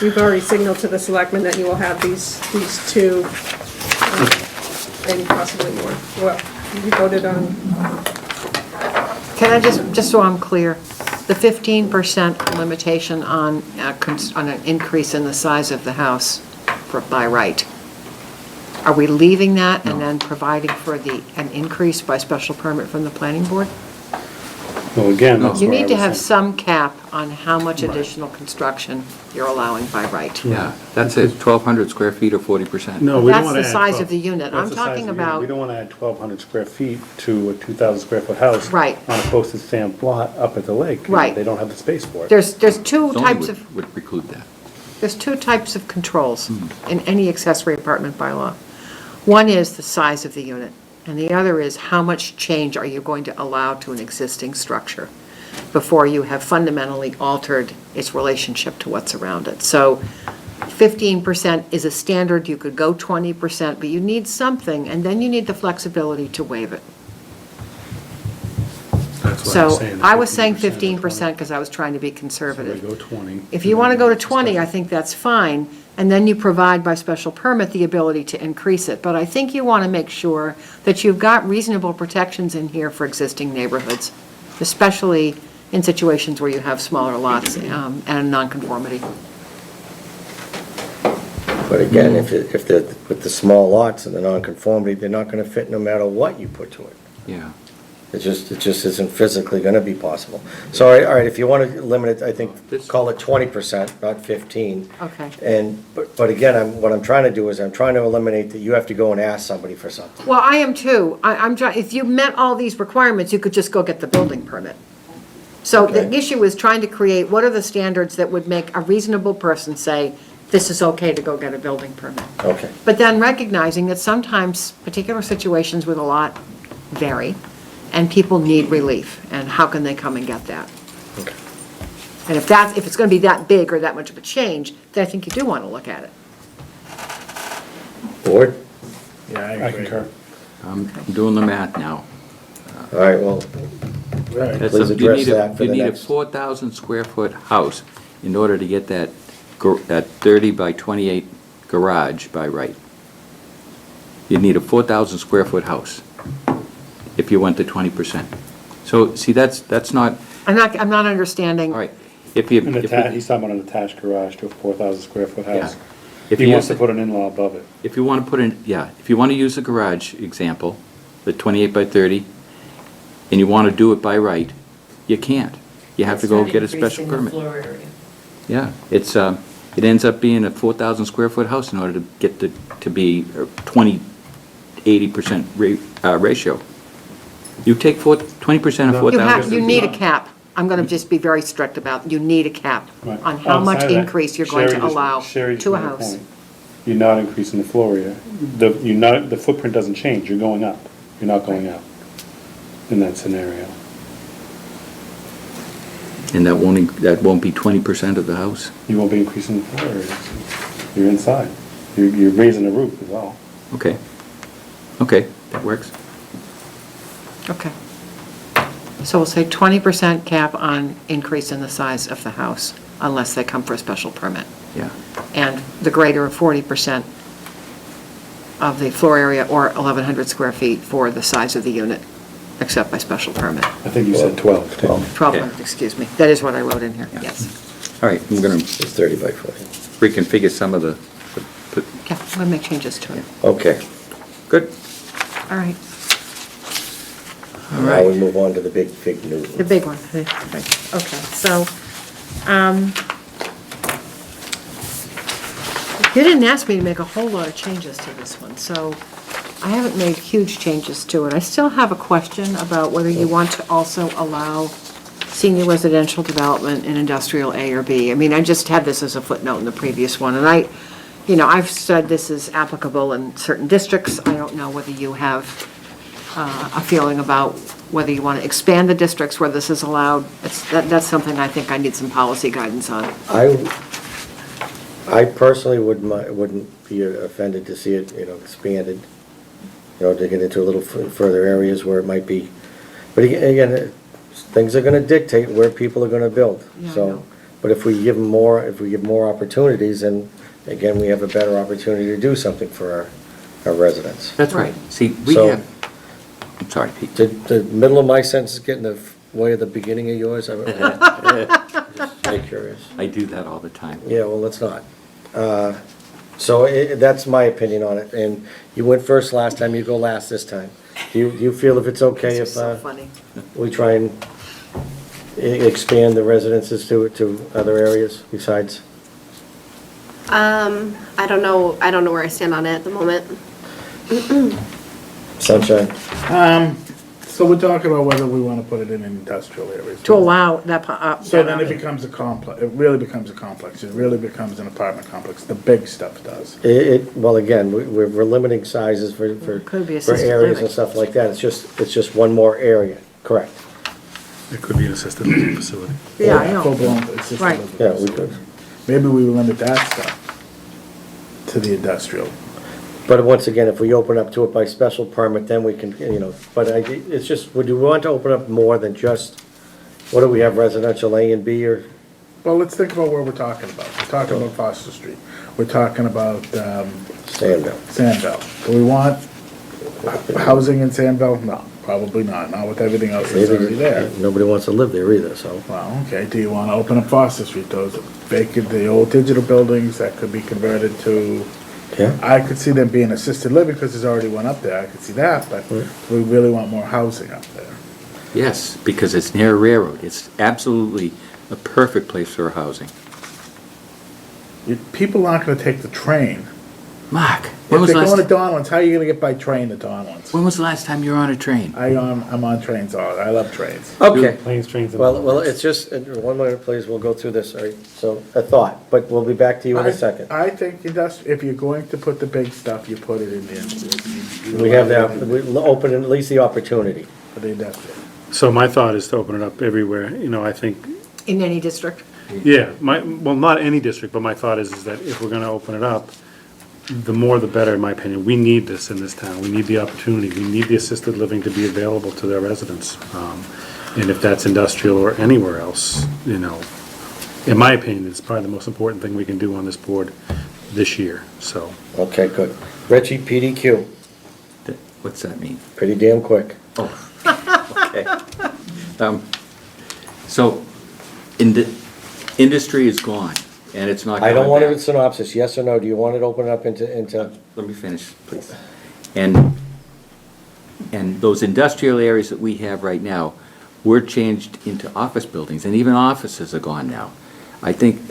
we've already signaled to the selectmen that you will have these two, and possibly more. Well, you voted on, Can I just so I'm clear, the 15% limitation on an increase in the size of the house by right, are we leaving that and then providing for an increase by special permit from the planning board? Well, again, that's You where I need to was have saying- some cap on how much additional construction you're allowing by right. Yeah, that's it, 1,200 square feet or 40%. No, we don't That's want the to add size 12 of the unit. That's I'm the size talking of the unit. about- We don't want to add 1,200 square feet to a 2,000 square foot house. Right. On a postage stamp lot up at the lake. Right. They don't have the space for it. There's two Zoning types of. would preclude that. There's two types of controls in any accessory apartment bylaw. One is the size of the unit, and the other is how much change are you going to allow to an existing structure. before you have fundamentally altered its relationship to what's around it. So 15% is a standard, you could go 20%, but you need something, and then you need the flexibility to waive it. That's why I'm So saying the I was saying 15% 15% because I was trying to be So we conservative. go 20. If you want to go to 20, I think that's fine, and then you provide by special permit the ability to increase it. But I think you want to make sure that you've got reasonable protections in here for existing neighborhoods, especially in situations where you have smaller lots and nonconformity. But again, if they're, with the small lots and the nonconformity, they're not gonna fit no matter what you put to it. Yeah. It just isn't physically gonna be possible. So, all right, if you wanna limit it, I think, call it 20%, not 15. Okay. But again, what I'm trying to do is, I'm trying to eliminate that you have to go and ask somebody for something. Well, I am too. I'm trying, if you met all these requirements, you could just go get the building permit. So the Okay. issue is trying to create, what are the standards that would make a reasonable person say, this is okay to go get a building permit? Okay. But then recognizing that sometimes particular situations with a lot vary, and people need relief, and how can they come and get that? Okay. And if it's gonna be that big or that much of a change, then I think you do wanna look at it. Board? Yeah, I I agree. concur. I'm doing the math now. All right, well, Right. That's Please you address need a- that for the You need a next- 4,000 square foot house in order to get that 30 by 28 garage by right. You'd need a 4,000 square foot house if you went to 20%. So, see, that's not, I'm not understanding. all right, if you, An if atta- you- he's talking about an attached garage to a 4,000 square foot yeah. house. If He you wants use to put an in-law above it. If you want to put in, yeah, if you want to use the garage example, the 28 by 30, and you want to do it by right, you can't. You have to go get a special permit. Yeah, it's, it ends up being a 4,000 square foot house in order to get to be a 80% ratio. You take 20% of 4,000. You need a cap. I'm gonna just be very strict about, you need a cap Right. on how On much side of that, increase you're going Sherry to just- allow Sherry just to a made house. point. You're not increasing the floor area. The footprint doesn't change, you're going up. You're not going out in that scenario. And that won't be 20% of the house. You won't be increasing the floor area. You're inside. You're raising the roof is all. Okay. Okay, that works. Okay. So we'll say 20% cap on increase in the size of the house, unless they come for a special permit. Yeah. And the greater of 40% of the floor area or 1,100 square feet for the size of the unit, except by special permit. I think you said 12. 1,200, excuse me. That is what I wrote in here, Yeah. yes. All right, I'm going to it's 30 by 40. reconfigure some of the, Okay, I'm gonna make changes to it. Okay. good. All right, All Now we right. move on to the big news. the big one. Okay, so, you didn't ask me to make a whole lot of changes to this one, so I haven't made huge changes to it. I still have a question about whether you want to also allow senior residential development in industrial A or B. I mean, I just had this as a footnote in the previous one, and I've said this is applicable in certain districts. I don't know whether you have a feeling about whether you want to expand the districts where this is allowed. That's something I think I need some policy guidance on. I personally wouldn't be offended to see it, expanded, to get into a little further areas where it might be, but again, things are gonna dictate where people are gonna build, Yeah, I so. know. But if we give more opportunities, then, again, we have a better opportunity to do something for our residents. That's right. See, we So- have, I'm sorry, Pete. Did the middle of my sentence get in the way of the beginning of yours? I'm just very curious. I do that all the time. Yeah, well, let's not. So that's my opinion on it, and you went first last time, you go last this time. Do you feel if it's okay This if is so funny. we try and expand the residences to other areas besides? I don't know where I stand on it at the moment. Sunshine? So we're talking about whether we want to put it in industrial areas. To allow that. So then it becomes a complex, it really becomes a complex, it really becomes an apartment complex, the big stuff does. Well, again, we're limiting sizes for Could be for assisted areas living. and stuff like that. It's just one more area, correct? It could be an assisted living facility. Yeah, I know. Full-blown assisted Right. living Yeah, we facility. could. Maybe we limit that stuff to the industrial. But once again, if we open up to it by special permit, then we can, but it's just, would you want to open up more than just, what do we have, residential A and B, or? Well, let's think about what we're talking about. We're talking about Foster Street. We're talking about, Sandville. Sandville. Do we want housing in Sandville? No, probably not with everything else that's already there. Nobody wants to live there either, so. Well, okay, do you wanna open up Foster Street, those vacant, the old digital buildings that could be converted to? Yeah. I could see them being assisted living, because there's already one up there, I could see that, but we really want more housing up there. Yes, because it's near a railroad. It's absolutely a perfect place for housing. People aren't gonna take the train. Mark, If they're going to Donlands, how are you gonna get by train to Donlands? when was the last time you were on a train? I'm on trains I love trains. Okay. Planes, trains, and. Well, it's just, one minute, please, we'll go through this, all right? So, a thought, but we'll be back to you in a second. I think if you're going to put the big stuff, you put it in the industrial. We have that, we open at least the opportunity. For the industrial. So my thought is to open it up everywhere, I think, In any district. yeah, well, not any district, but my thought is that if we're gonna open it up, the more the better, in my opinion. We need this in this town. We need the opportunity. We need the assisted living to be available to their residents. And if that's industrial or anywhere else, in my opinion, it's probably the most important thing we can do on this board this year, so. Okay, good. Reggie, PDQ, What's that mean? pretty damn quick. Oh, okay. So, industry is gone, and it's not I don't going want back. a synopsis, yes or no, do you want it open up into, Let me finish, please. And those industrial areas that we have right now, were changed into office buildings, and even offices are gone now. I think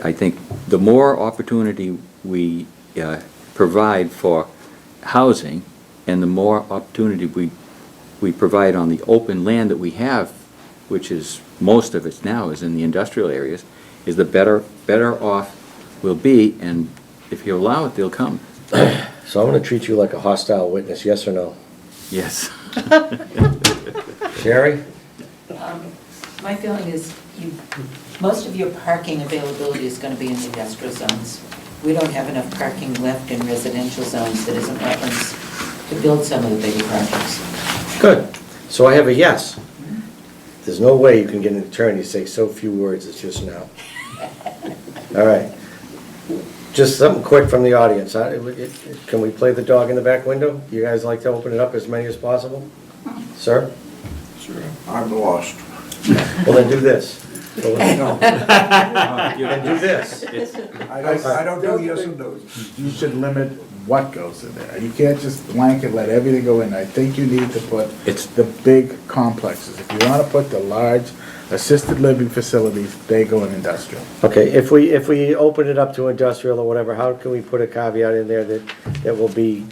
the more opportunity we provide for housing, and the more opportunity we provide on the open land that we have, which is, most of it now is in the industrial areas, is the better off we'll be, and if you allow it, they'll come. so I'm gonna treat you like a hostile witness, yes or no? Yes. Sherry? My feeling is most of your parking availability is going to be in the industrial zones. We don't have enough parking left in residential zones that isn't wetlands to build some of the bigger projects. Good, so I have a yes. There's no way you can get an attorney to say so few words as just now. All right. Just something quick from the audience. Can we play the dog in the back window? You guys like to open it up as many as possible? Sir? Sure. I'm lost. Well, then do this. No, And do this. I don't do yes and no's. You should limit what goes in there. You can't just blanket let everything go in. I think you need to put the big complexes. If you wanna put the large assisted living facilities, they go in industrial. Okay, if we open it up to industrial or whatever, how can we put a caveat in there that will be,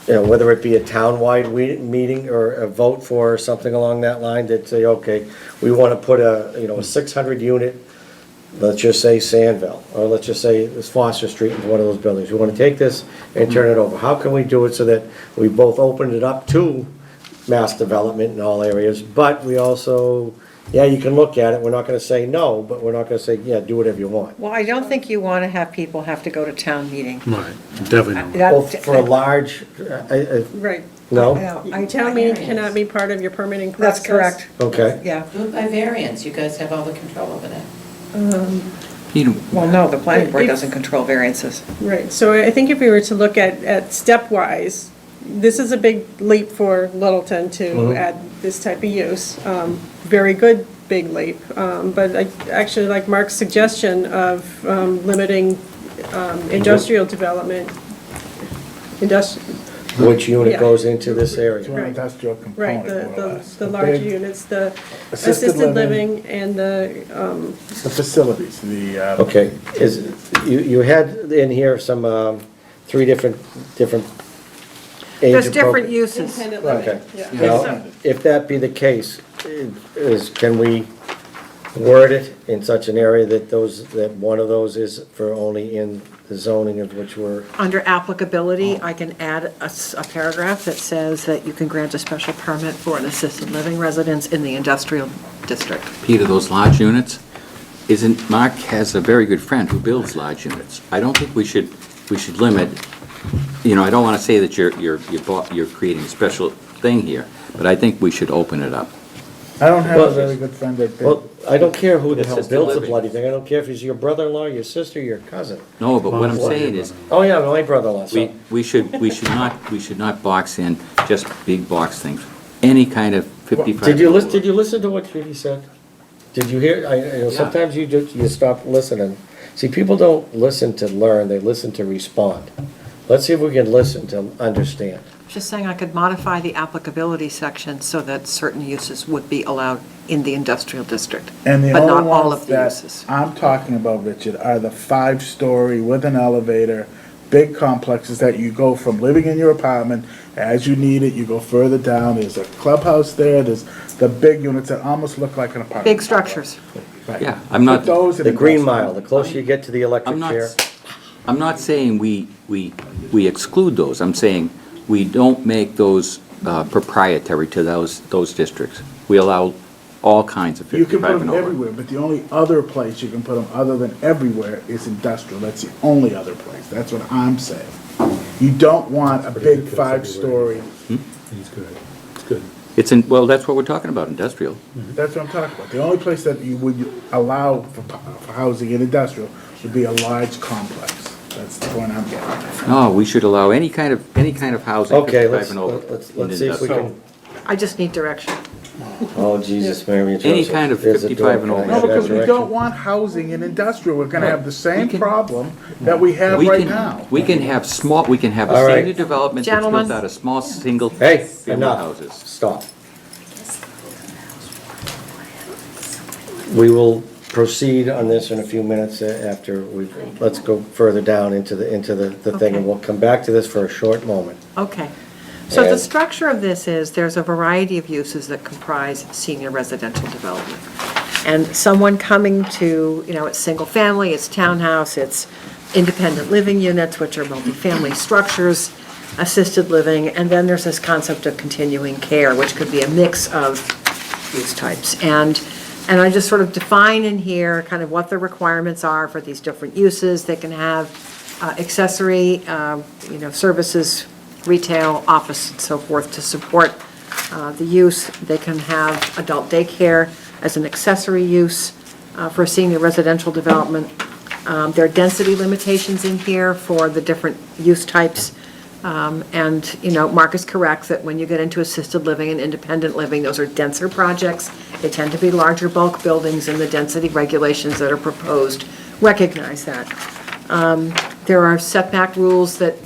whether it be a town-wide meeting or a vote for something along that line, that say, okay, we want to put a 600 unit, let's just say Sandville, or let's just say this Foster Street into one of those buildings. We want to take this and turn it over. How can we do it so that we both open it up to mass development in all areas, but we also, yeah, you can look at it, we're not gonna say no, but we're not gonna say, yeah, do whatever you want. Well, I don't think you want to have people have to go to town meeting. Right, definitely not. Well, for a large, Right. no? Town meeting cannot be part of your permitting process. That's correct. Okay. Yeah. Do it by variance. You guys have all the control over that. Well, no, the planning board If- doesn't control variances. Right, so I think if we were to look at stepwise, this is a big leap for Littleton to add this type of use. Very good big leap, but I actually like Mark's suggestion of limiting industrial development. Which unit Yeah. goes into this area? To an industrial Right, component, more or less. the A large big units, the assisted assisted living and the, The facilities, Okay, you had in here some, 3 different age There's different appropri- uses. independent Okay. living. Yeah. Now, if that be the case, can we word it in such an area that one of those is for only in the zoning of which we're, Under applicability, I can add a paragraph that says that you can grant a special permit for an assisted living residence in the industrial district. Peter, those large units, Mark has a very good friend who builds large units. I don't think we should limit, I don't want to say that you're creating a special thing here, but I think we should open it up. I don't have a very good friend that well, I don't care who the hell Assisted builds the living. bloody thing. I don't care if he's your brother-in-law, your sister, your cousin. No, but what I'm saying is, Oh, yeah, my brother-in-law, so. we should not box in just big box things. Any kind of 55. Did you listen to what he said? Did you hear, sometimes you stop listening. See, people don't listen to learn, they listen to respond. Let's see if we can listen to understand. Just saying I could modify the applicability section so that certain uses would be allowed in the industrial district, And the but not only all ones of the that uses. I'm talking about, Richard, are the 5-story with an elevator, big complexes that you go from living in your apartment, as you need it, you go further down, there's a clubhouse there, there's the big units that almost look like an apartment. Big structures. Right. Yeah, I'm not- Put those in The Green industrial. Mile, the closer you get to the electric chair. I'm not saying we exclude those. I'm saying we don't make those proprietary to those districts. We allow all kinds of You can 55 put and them over. everywhere, but the only other place you can put them other than everywhere is industrial. That's the only other place. That's what I'm saying. You don't want a big 5-story, He's good. It's good. Well, that's what we're talking about, industrial. that's what I'm talking about. The only place that you would allow for housing in industrial would be a large complex. That's the point I'm getting. No, we should allow any kind of housing, Okay, 55 and over. let's in see if we industrial. can, I just need direction. oh, Jesus, Mary and Any Joseph. kind of There's a 55 and door. over. Can I No, have that because we direction? don't want housing in industrial. We're gonna have the same can- problem that we have We right can- now. We can have a All right. senior development that's Gentlemen. built out of small, single Hey, family enough, houses. stop. We will proceed on this in a few minutes after let's go further down into the thing, Okay. and we'll come back to this for a short moment. Okay. So the And- structure of this is, there's a variety of uses that comprise senior residential development. And someone coming to, it's single family, it's townhouse, it's independent living units, which are multifamily structures, assisted living, and then there's this concept of continuing care, which could be a mix of use types. And I just sort of define in here kind of what the requirements are for these different uses. They can have accessory, services, retail, office, and so forth to support the use. They can have adult daycare as an accessory use for senior residential development. There are density limitations in here for the different use types. And, Mark is correct that when you get into assisted living and independent living, those are denser projects. They tend to be larger bulk buildings, and the density regulations that are proposed recognize that. There are setback rules that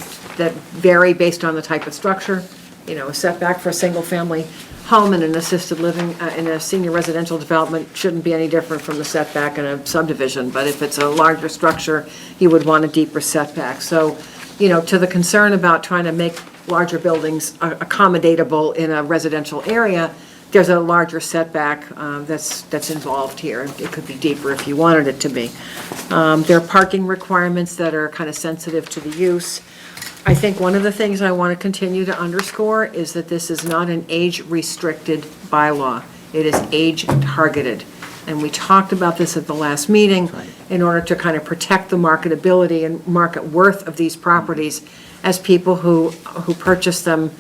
vary based on the type of structure. A setback for a single-family home in an assisted living, in a senior residential development shouldn't be any different from the setback in a subdivision, but if it's a larger structure, you would want a deeper setback. So, to the concern about trying to make larger buildings accommodatable in a residential area, there's a larger setback that's involved here. It could be deeper if you wanted it to be. There are parking requirements that are kind of sensitive to the use. I think one of the things I want to continue to underscore is that this is not an age-restricted bylaw. It is age-targeted. And we talked about this at the last meeting, in order to kind of protect the marketability and market worth of these properties as people who purchase them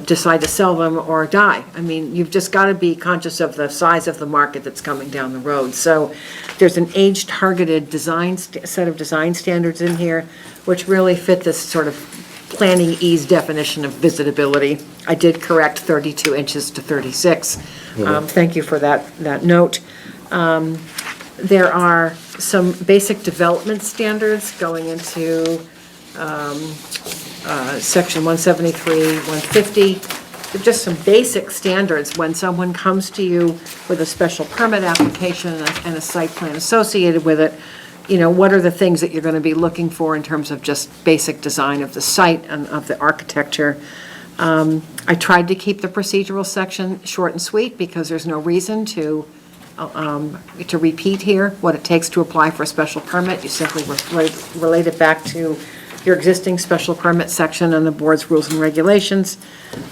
decide to sell them or die. I mean, you've just got to be conscious of the size of the market that's coming down the road. So there's an age-targeted set of design standards in here, which really fit this sort of planning ease definition of visitability. I did correct 32 inches to 36. Thank you for that note. There are some basic development standards going into section 173, 150. They're just some basic standards when someone comes to you with a special permit application and a site plan associated with it. What are the things that you're going to be looking for in terms of just basic design of the site and of the architecture. I tried to keep the procedural section short and sweet because there's no reason to to repeat here what it takes to apply for a special permit. You simply relate it back to your existing special permit section and the board's rules and regulations.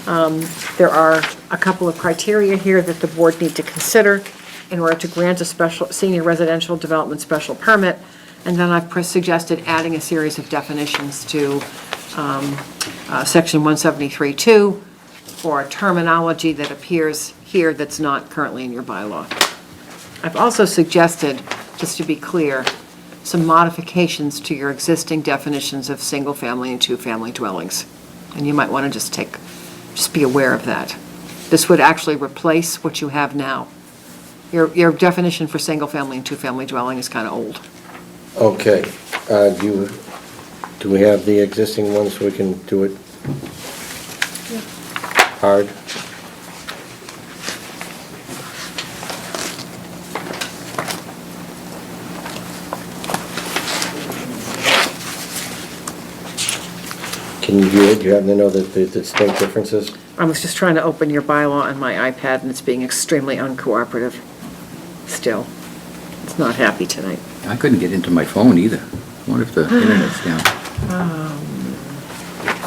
There are a couple of criteria here that the board need to consider in order to grant a special senior residential development special permit. And then I've suggested adding a series of definitions to section 173.2 for a terminology that appears here that's not currently in your bylaw. I've also suggested, just to be clear, some modifications to your existing definitions of single-family and two-family dwellings. And you might want to just be aware of that. This would actually replace what you have now. Your definition for single-family and two-family dwelling is kind of old. Okay, do we have the existing ones so we can do it hard? Can you view it? Do you happen to know the distinct differences? I was just trying to open your bylaw on my iPad, and it's being extremely uncooperative still. It's not happy tonight. I couldn't get into my phone either. I wonder if the internet's down.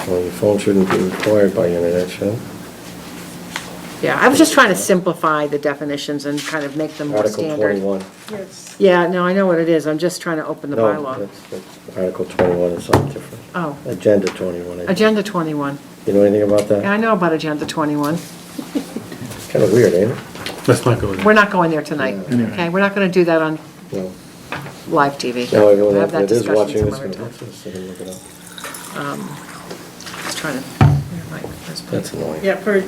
Well, your phone shouldn't be required by internet, should it? Yeah, I was just trying to simplify the definitions and kind of make them more Article standard. 21. Yes. Yeah, no, I know what it is. I'm just trying to open the No, bylaw. that's Article 21 is something different. Oh, Agenda 21. I think. Agenda 21. You know anything about Yeah, that? I know about Agenda 21. It's kind of weird, ain't it? Let's not go there. We're not going there tonight, okay? We're not going to do that on No. live TV. No, everyone We'll have that that is discussion watching some this other can time. watch this, they can look it up. Just trying to, That's annoying. Yeah, for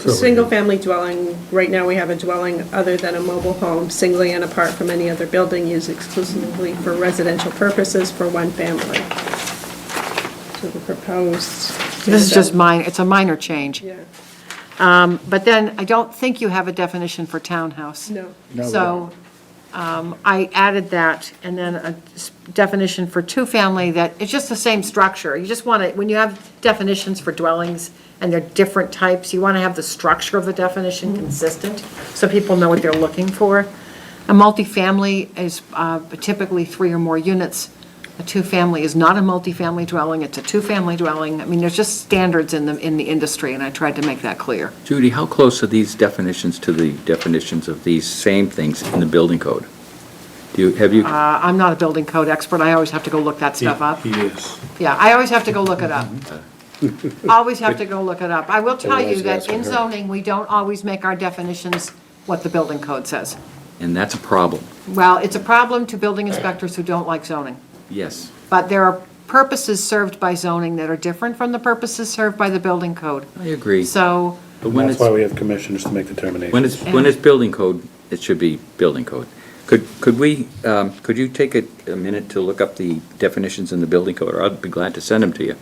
single-family dwelling, right now we have a dwelling other than a mobile home, singly and apart from any other building used exclusively for residential purposes for one family. So the proposed. this is just minor, it's a minor change. Yeah, But then I don't think you have a definition for townhouse. no. No, we So I added that, and then a definition for two-family that, it's just the same structure. You just want to, when you have definitions for dwellings and they're different types, you want to have the structure of the definition consistent, so people know what they're looking for. A multifamily is typically 3 or more units. A two-family is not a multifamily dwelling, it's a two-family dwelling. I mean, there's just standards in the industry, and I tried to make that clear. Judy, how close are these definitions to the definitions of these same things in the building code? Have you? I'm not a building code expert, I always have to go look that stuff up. He is. Yeah, I always have to go look it up. Always have to go look it up. I will tell you Otherwise, that that's in what hurt. zoning, we don't always make our definitions what the building code says. And that's a problem. Well, it's a problem to building inspectors who don't like zoning. Yes. But there are purposes served by zoning that are different from the purposes served by the building code. I agree. So, But when That's it's, why we have commissioners to make determinations. when it's building code, it should be building code. Could you take a minute to look up the definitions in the building code, or I'd be glad to send them to you.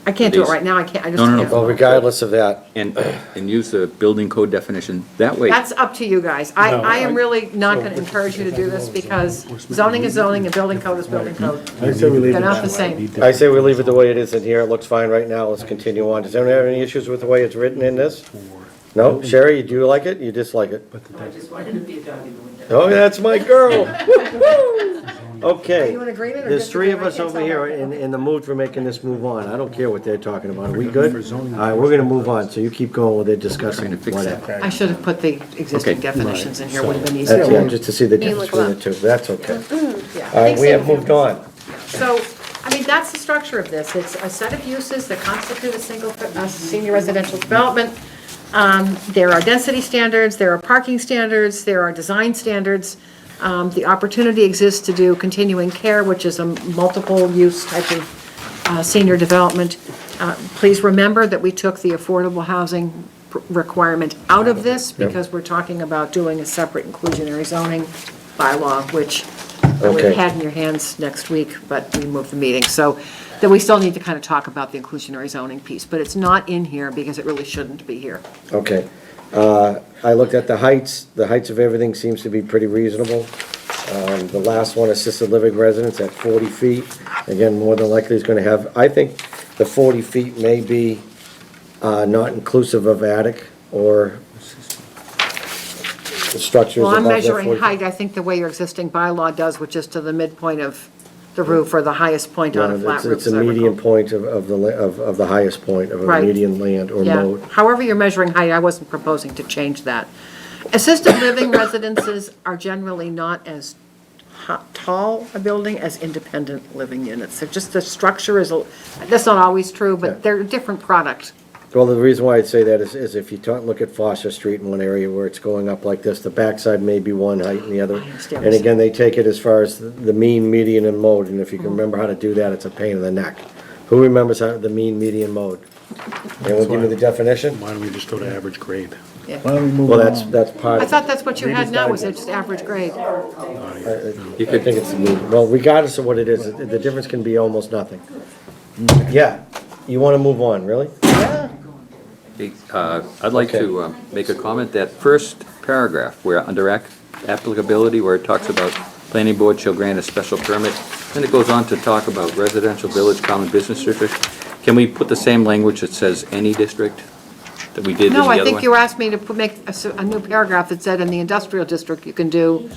I can't do it These- right now, I can't, I just No, no, no. can't. Well, regardless of that, And use the building code definition. That way, That's up to you guys. I am really not going to encourage you to do this because zoning is zoning and building code is building code. I say we leave it They're not that the way. same. I say we leave it the way it is in here. It looks fine right now. Let's continue on. Does anyone have any issues with the way it's written in this? No? Sherry, do you like it? You dislike it? I just wanted to be a dog in the window. Oh, that's my girl. Woo-hoo. Okay. Are you in agreement or There's 3 of disagreement? us I can't over tell here that. in the mood for making this move on. I don't care what they're talking about. Are we good? All right, we're gonna move on, so you keep going with it, discussing Trying to fix that. whatever. I should have put the existing Okay. definitions in here, would have been That's, yeah, easier. just to see the You difference look between the two. That's okay. Yeah. All right, we have moved on. So, I mean, that's the structure of this. It's a set of uses that constitute a senior residential development. There are density standards, there are parking standards, there are design standards. The opportunity exists to do continuing care, which is a multiple-use type of senior development. Please remember that we took the affordable housing requirement out of this because we're talking about doing a separate inclusionary zoning bylaw, which we Okay. had in your hands next week, but we moved the meeting. So that we still need to kind of talk about the inclusionary zoning piece, but it's not in here because it really shouldn't be here. Okay. I looked at the heights. The heights of everything seems to be pretty reasonable. The last one, assisted living residence at 40 feet. Again, more than likely is gonna have, I think the 40 feet may be not inclusive of attic or the structure is Well, I'm above that measuring 40. height, I think the way your existing bylaw does, which is to the midpoint of the roof or the highest point on a No, flat roof. it's a as I recall. median point of the highest point of a Right. median land or Yeah, mode. however you're measuring height, I wasn't proposing to change that. Assisted living residences are generally not as tall a building as independent living units. They're just, the structure is, that's not always true, Yeah. but they're a different product. Well, the reason why I'd say that is if you look at Foster Street in one area where it's going up like this, the backside may be one height and the other. I understand. And again, they take it as far as the mean, median, and mode, and if you can remember how to do that, it's a pain in the neck. Who remembers how, the mean, median, mode? Anyone give me the definition? Why don't we just go to average grade? Why don't we move Well, on? that's part I of thought that's what you had Reader's now, was Digest. it just average grade? You could think it's the mean. Well, regardless of what it is, the difference can be almost nothing. Yeah, you wanna move on, really? Hey, I'd like to make a comment, that first paragraph, where under applicability, where it talks about planning board shall grant a special permit, then it goes on to talk about residential village common business district. Can we put the same language that says any district that we did in the No, other I one? think you asked me to make a new paragraph that said in the industrial district, you can do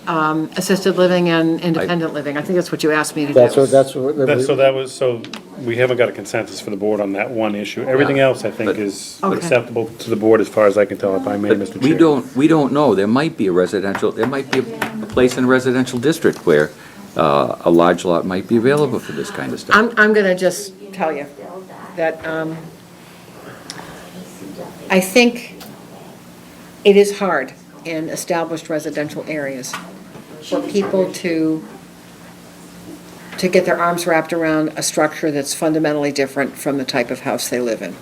assisted living and independent living. I think that's what you asked me to do. So we haven't got a consensus for the board on that one issue. Everything else, I think, is Okay. acceptable to the board as far as I can tell, if I may, But Mr. we Chair. don't know, there might be a place in a residential district where a large lot might be available for this kind of stuff. I'm gonna just tell you that, I think it is hard in established residential areas for people to get their arms wrapped around a structure that's fundamentally different from the type of house they live in.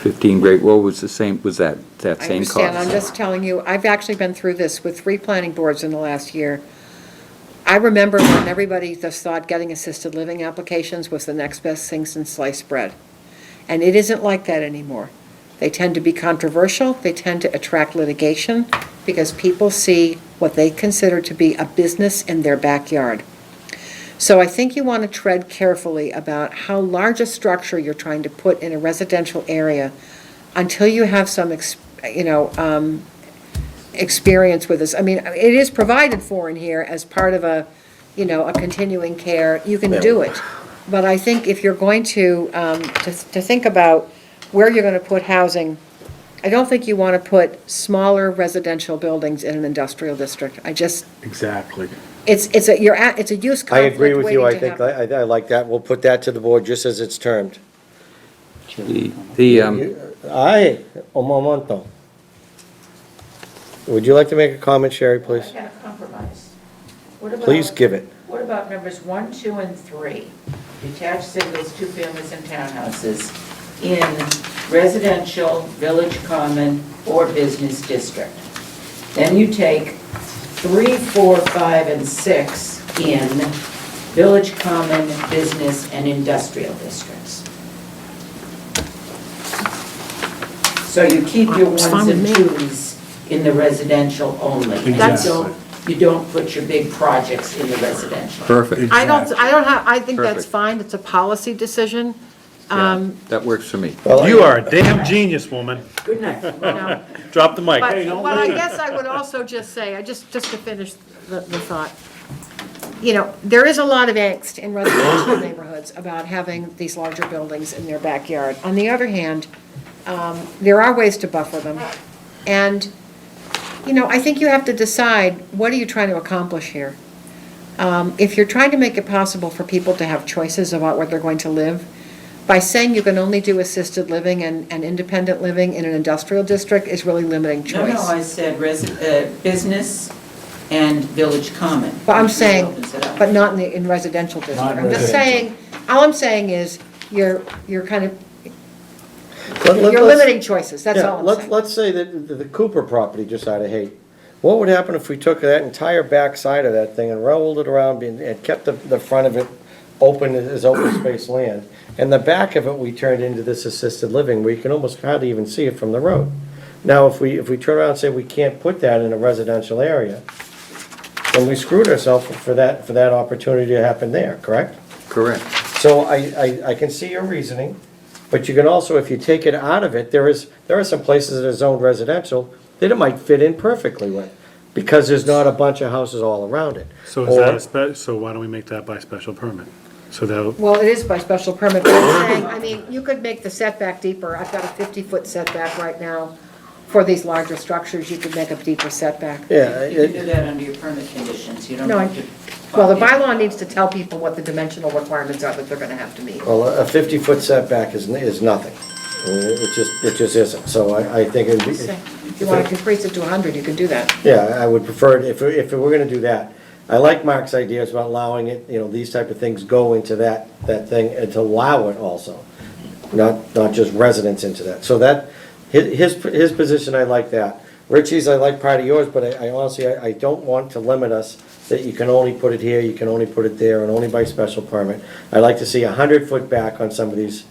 15 Great Road was the same, was that I same understand, I'm cost? just telling you, I've actually been through this with 3 planning boards in the last year. I remember when everybody just thought getting assisted living applications was the next best thing since sliced bread. And it isn't like that anymore. They tend to be controversial, they tend to attract litigation, because people see what they consider to be a business in their backyard. So I think you want to tread carefully about how large a structure you're trying to put in a residential area until you have some, experience with this. I mean, it is provided for in here as part of a continuing care. You can do it. But I think if you're going to think about where you're going to put housing, I don't think you want to put smaller residential buildings in an industrial district. Exactly. It's a use I conflict agree with you, I waiting to think, happen. I like that, we'll put that to the board just as it's termed. The, Aye, un momento. Would you like to make a comment, Sherry, please? I got a compromise. What about- Please give it. What about numbers 1, 2, and 3? Detached singles, 2 families, and townhouses in residential, village common, or business district. Then you take 3, 4, 5, and 6 in village common, business, and industrial districts. So you keep your It's 1s fine with and me. 2s in the residential only. And Exactly. you don't put your big projects in the residential. perfect, I think that's Perfect. fine, it's a policy decision. that works for me. You are a damn genius, woman. Good night. Drop the mic. But what I guess I would also just say, just to finish the thought, there is a lot of angst in residential neighborhoods about having these larger buildings in their backyard. On the other hand, there are ways to buffer them. And, I think you have to decide, what are you trying to accomplish here? If you're trying to make it possible for people to have choices about where they're going to live, by saying you can only do assisted living and independent living in an industrial district is really limiting choice. No, I said business and village common. But I'm saying, Opens it up. but not in residential district. Not I'm just residential. saying, all I'm saying is, you're kind of, Let's- you're limiting choices, that's Yeah, all I'm saying. let's say that the Cooper property just out of hate. What would happen if we took that entire back side of that thing and rolled it around and kept the front of it open as open space land? And the back of it, we turned into this assisted living where you can almost hardly even see it from the road. Now, if we turn around and say we can't put that in a residential area, then we screwed ourselves for that opportunity to happen there, correct? Correct. So I can see your reasoning, but you can also, if you take it out of it, there are some places that are zoned residential that it might fit in perfectly with. because there's not a bunch of houses all around it. So so why don't we make that by special permit? So that, Well, it is by special permit, but I'm saying, I mean, you could make the setback deeper. I've got a 50-foot setback right now. For these larger structures, you could make a deeper setback. Yeah, You can do that under your permit conditions, you don't No, have to. Well, the bylaw needs to tell people what the dimensional requirements are that they're gonna have to meet. well, a 50-foot setback is nothing. I mean, it just isn't. So I think it'd be, If you want to increase it to 100, you can do that. yeah, I would prefer, it if we're gonna do that. I like Mark's ideas about allowing it, these type of things go into that thing, and to allow it also, not just residents into that. So that, his position, I like that. Richie's, I like part of yours, but I honestly, I don't want to limit us, that you can only put it here, you can only put it there, and only by special permit. I like to see 100-foot back on some of these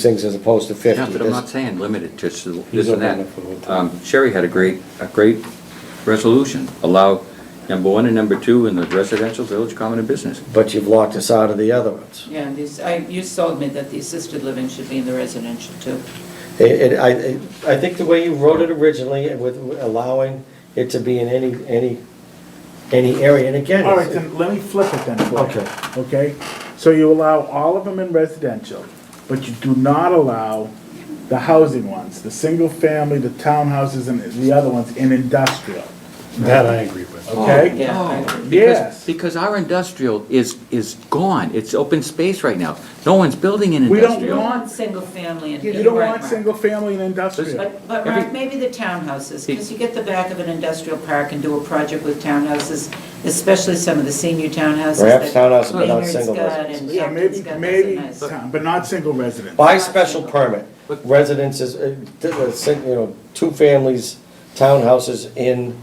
things as opposed to 50. Yeah, but I'm not saying limited to this and that. Sherry had a great resolution. Allow number 1 and number 2 in the residential, village, common, and business. But you've locked us out of the other ones. Yeah, you told me that the assisted living should be in the residential too. I think the way you wrote it originally, with allowing it to be in any area, and again. All right, then let me flip it then for you. Okay. Okay? So you allow all of them in residential, but you do not allow the housing ones, the single family, the townhouses, and the other ones in industrial. that I agree with. Okay? Yeah, I agree. Yes. Because our industrial is gone. It's open space right now. No one's building in We don't industrial. You don't want single family and. You don't right, want Mark. single family and industrial. But Mark, maybe the townhouses, because you get the back of an industrial park and do a project with townhouses, especially some of the senior townhouses. Perhaps that townhouses, but not Maynard's single got residents. and Yeah, Hampton's got, maybe, that's nice. but not single residents. By special permit, residences, 2 families, townhouses in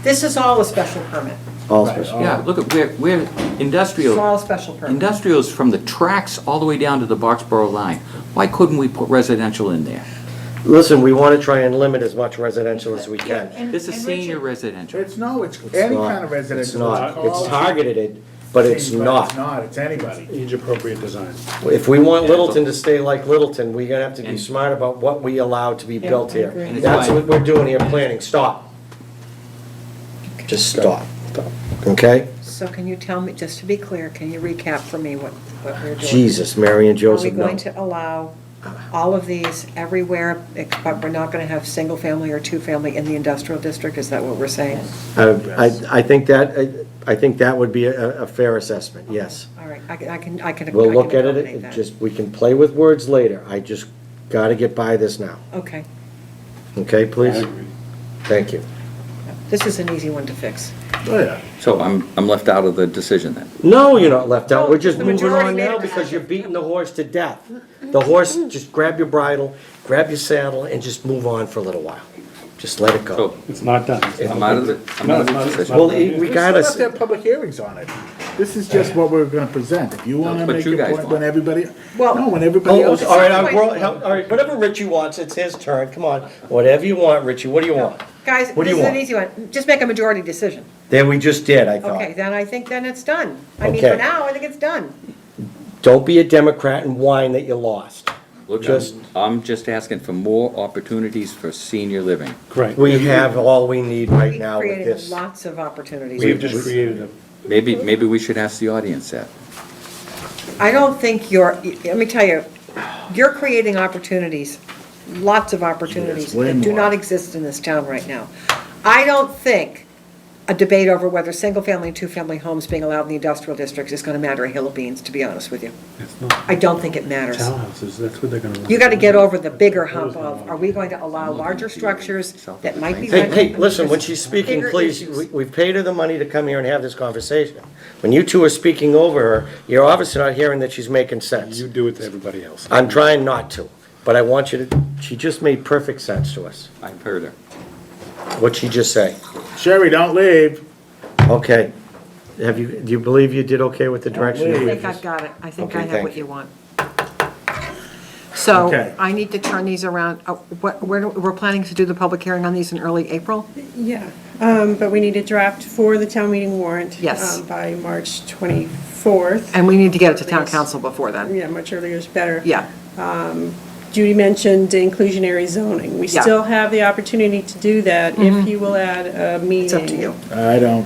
This is all a special permit. all Right. special. Yeah, look at where It's industrial, all special permit. industrial is from the tracks all the way down to the Boxborough line. Why couldn't we put residential in there? Listen, we want to try and limit as much residential as we can. This is senior residential. It's It's any not. kind of residential. It's not. called It's targeted, but it's But not. It's not, it's anybody. Age-appropriate design. If we want Littleton to stay like Littleton, we're gonna have to be smart about what we allow to be built here. And it's That's why- what we're doing here, planning. Stop. Just stop. Okay? So can you tell me, just to be clear, can you recap for me what we're doing? Jesus, Mary and Are we Joseph, no. going to allow all of these everywhere, but we're not going to have single-family or two-family in the industrial district? Is that what we're saying? I think that would be a fair assessment, yes. All right, I can. We'll I look can at accommodate it, that. just, we can play with words later. I just gotta get by this now. Okay, Okay, please? Thank you. this is an easy one to fix. Oh, yeah. So I'm left out of the decision then. No, you're not left out. We're just The moving majority on made now a because you're beating the horse to death. The horse, just grab your bridle, grab your saddle, and just move on for a little while. Just let it go. So It's not done. I'm out of the decision. Well, We still regardless, have to have public hearings on it. This is just what we're gonna present. If you wanna what make you a guys point when want. everybody, Well- no, when everybody else. all right, all right, whatever Richie wants, it's his turn, come on. Whatever you want, Richie, what do you want? Guys, What do this you is an want? easy one. Just make a majority decision. Then we just did, I Okay, thought. then I think then it's done. I mean, Okay. for now, I think it's done. Don't be a Democrat and whine that you lost. Look, Just- I'm just asking for more opportunities for senior living. Correct. We have all we need right now with Creating this. lots of opportunities. We've just created a, Maybe we should ask the audience that. I don't think let me tell you, you're creating opportunities, lots of opportunities Yes, way that do more. not exist in this town right now. I don't think a debate over whether single-family and two-family homes being allowed in the industrial districts is gonna matter a hill of beans, to be honest with you. it's not I don't think it matters. townhouses, that's what they're gonna. You gotta get over the bigger hump of, are we going to allow larger structures that might be Hey, rented? listen, when she's speaking, Bigger please, issues. we've paid her the money to come here and have this conversation. When you two are speaking over her, you're obviously not hearing that she's making sense. You do it to everybody else. I'm trying not to, but I want you to, she just made perfect sense to us. I've heard her. What'd she just say? Sherry, don't leave. Okay. Do you believe you did okay with the direction? I Wait. think I've got it. I think Okay, I have thank what you. you want. So Okay. I need to turn these around. We're planning to do the public hearing on these in early April? Yeah, but we need a draft for the town meeting warrant. Yes. By March 24th. And we need to get it to town council before then. Yeah, much earlier is better. Yeah. Judy mentioned inclusionary zoning. We Yeah. still have the opportunity to do that if you will add a meeting. It's up to you. I don't,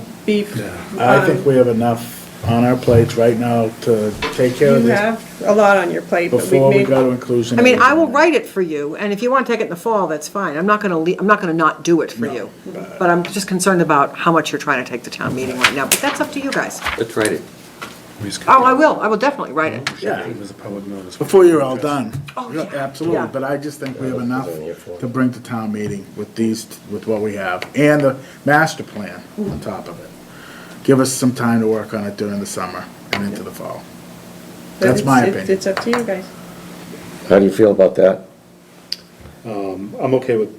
I think we have enough on our plates right now to take care of You this have a lot on your plate, but we've before we made, go to inclusionary. I mean, I will zoning. write it for you, and if you want to take it in the fall, that's fine. I'm not gonna not do it for you. But I'm just concerned about how much you're trying to take to town meeting right now, but that's up to you guys. Let's write it. Oh, I will definitely write it. Yeah, It was a public notice. before you're all done. Oh, Yeah, yeah. absolutely, Yeah. but I just think we have enough to bring to town meeting with with what we have, and the master plan on top of it. Give us some time to work on it during the summer and into the fall. but That's my it's- opinion. It's up to you guys. How do you feel about that? I'm okay with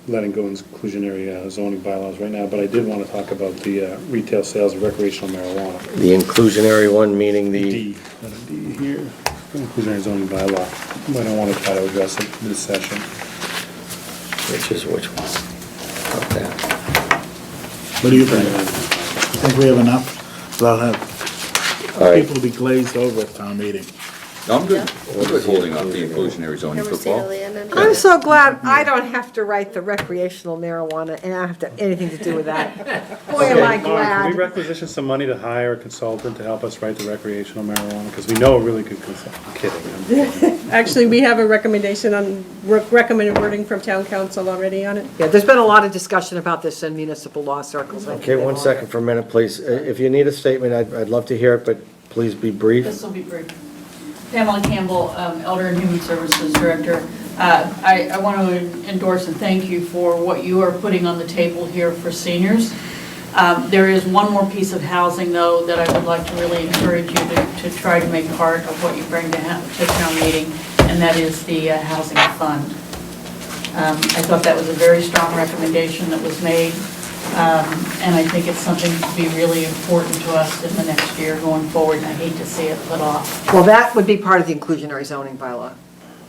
letting go inclusionary zoning bylaws right now, but I did want to talk about the retail sales of recreational marijuana. The inclusionary one, meaning the, D, letter D here, inclusionary zoning bylaw. I don't want to try to address it this session. which one? About that. What do you think? You think we have enough? Well, I'll have All right. people be glazed over at town meeting. No, I'm good. I'm good holding off the inclusionary zoning for fall. I'm so glad I don't have to write the recreational marijuana, and I don't have to, anything to do with that. Boy, am I Lauren, can we glad. requisition some money to hire a consultant to help us write the recreational marijuana? Because we know a really good consultant. I'm kidding. Actually, we have a recommendation on, recommended wording from town council already on it. Yeah, there's been a lot of discussion about this in municipal law circles. I think Okay, they one all- second for a minute, please. If you need a statement, I'd love to hear it, but please be brief. This will be brief. Pamela Campbell, Elder and Human Services Director. I want to endorse and thank you for what you are putting on the table here for seniors. There is one more piece of housing, though, that I would like to really encourage you to try to make part of what you bring to town meeting, and that is the housing fund. I thought that was a very strong recommendation that was made, and I think it's something to be really important to us in the next year going forward, and I hate to see it put off. Well, that would be part of the inclusionary zoning bylaw.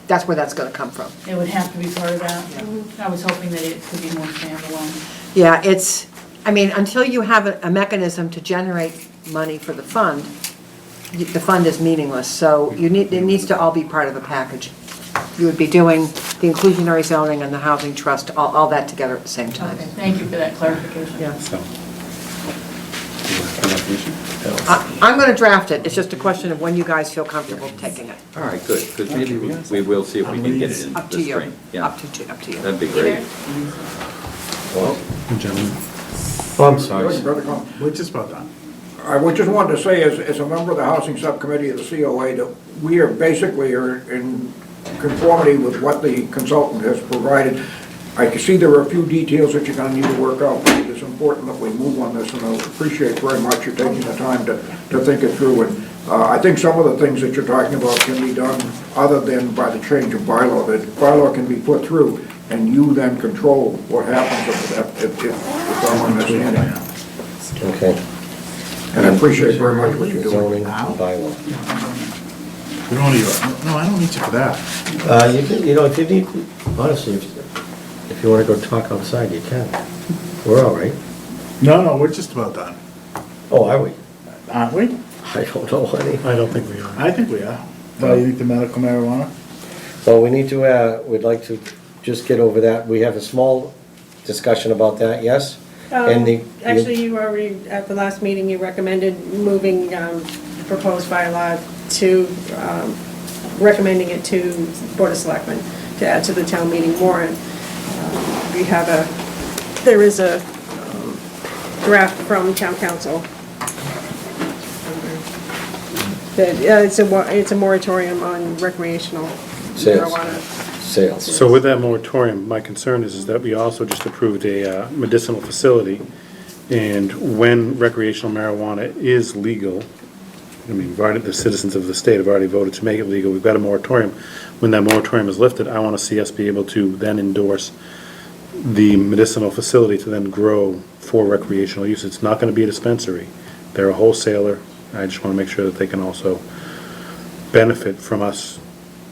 That's where that's gonna come from. It would have to be part of that. I was hoping that it could be more standalone. Yeah, it's, I mean, until you have a mechanism to generate money for the fund is meaningless, so it needs to all be part of a package. You would be doing the inclusionary zoning and the housing trust, all that together at the same time. Okay, thank you for that clarification. Yeah. So. Do you want clarification? I'm gonna draft it, it's just a question of when you guys feel comfortable taking it. All right, good, because maybe we will see if we can get it in Up to the you, spring. Yeah, up to you. that'd be great. Gentlemen. Oh, I'm sorry. We're just about done. I would just wanted to say, as a member of the Housing Subcommittee of the COA, that we are basically in conformity with what the consultant has provided. I can see there are a few details that you're gonna need to work out, but it is important that we move on this, and I appreciate very much you taking the time to think it through. And I think some of the things that you're talking about can be done other than by the change of bylaw. The bylaw can be put through, and you then control what happens if I'm understanding. Okay. And I appreciate very much what you're Zoning doing. bylaw. We don't need you, no, I don't need you for that. You know, if you need, honestly, if you want to go talk outside, you can. We're all right. No, we're just about done, Oh, are we? aren't we? I don't know, honey. I don't think we are. I think we are. Well, you think the medical marijuana? Well, we need to, we'd like to just get over that. We have a small discussion about that, yes? And the- Actually, you already, at the last meeting, you recommended moving the proposed bylaw to, recommending it to Board of Selectmen to add to the town meeting warrant. We have there is a draft from town council. That, it's a moratorium on recreational Sales. marijuana. Sales. So with that moratorium, my concern is that we also just approved a medicinal facility, and when recreational marijuana is legal, I mean, the citizens of the state have already voted to make it legal, we've got a moratorium. When that moratorium is lifted, I want to see us be able to then endorse the medicinal facility to then grow for recreational use. It's not going to be a dispensary. They're a wholesaler. I just want to make sure that they can also benefit from us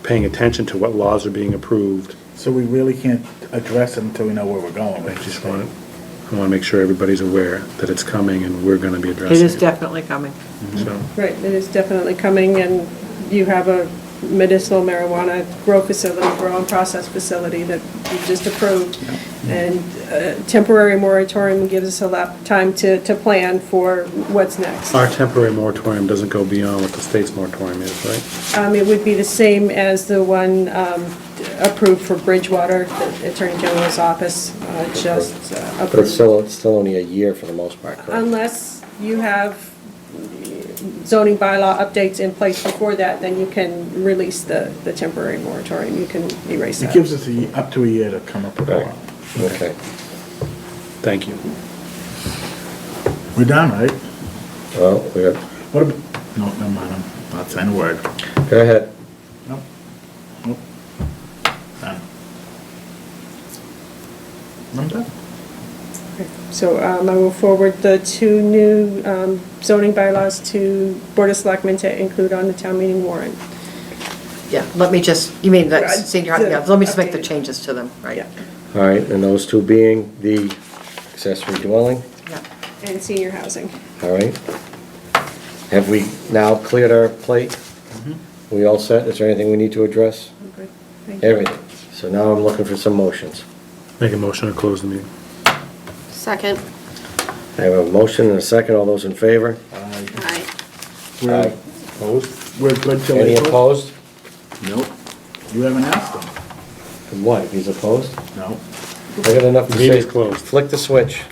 paying attention to what laws are being approved. So we really can't address it until we know where we're going. I want to make sure everybody's aware that it's coming and we're going to be addressing It it. is definitely coming. So, Right, it is definitely coming, and you have a medicinal marijuana grow facility, grow and process facility that we just approved. And temporary moratorium gives us a lot of time to plan for what's next. Our temporary moratorium doesn't go beyond what the state's moratorium is, right? It would be the same as the one approved for Bridgewater, the Attorney General's office just But approved. it's still only a year for the most part, correct? Unless you have zoning bylaw updates in place before that, then you can release the temporary moratorium. You can erase It that. gives us up to a year to come up with a Right. law. Okay. Thank you. We're done, right? Well, we got, What about, no, never mind, I'm not saying a word. go ahead. Nope. Nope. Done. I'm done. So I will forward the two new zoning bylaws to Board of Selectmen to include on the town meeting warrant. Yeah, let me just, you mean that senior, yeah, let me just make the Updated. changes to them, right? Yeah. All right, and those two being the accessory dwelling, Yeah. And senior housing. all right? Have we now cleared our plate? We all set? Is there anything we need to address? Okay, thank you. Everything. So now I'm looking for some motions. Make a motion to close the meeting. Second. I have a motion and a second. All those in favor? Aye. Aye. Opposed? We're good till Any April? opposed? Nope. You haven't asked them. What, if he's opposed? No. I got enough to say. Meeting's closed. Flick the switch.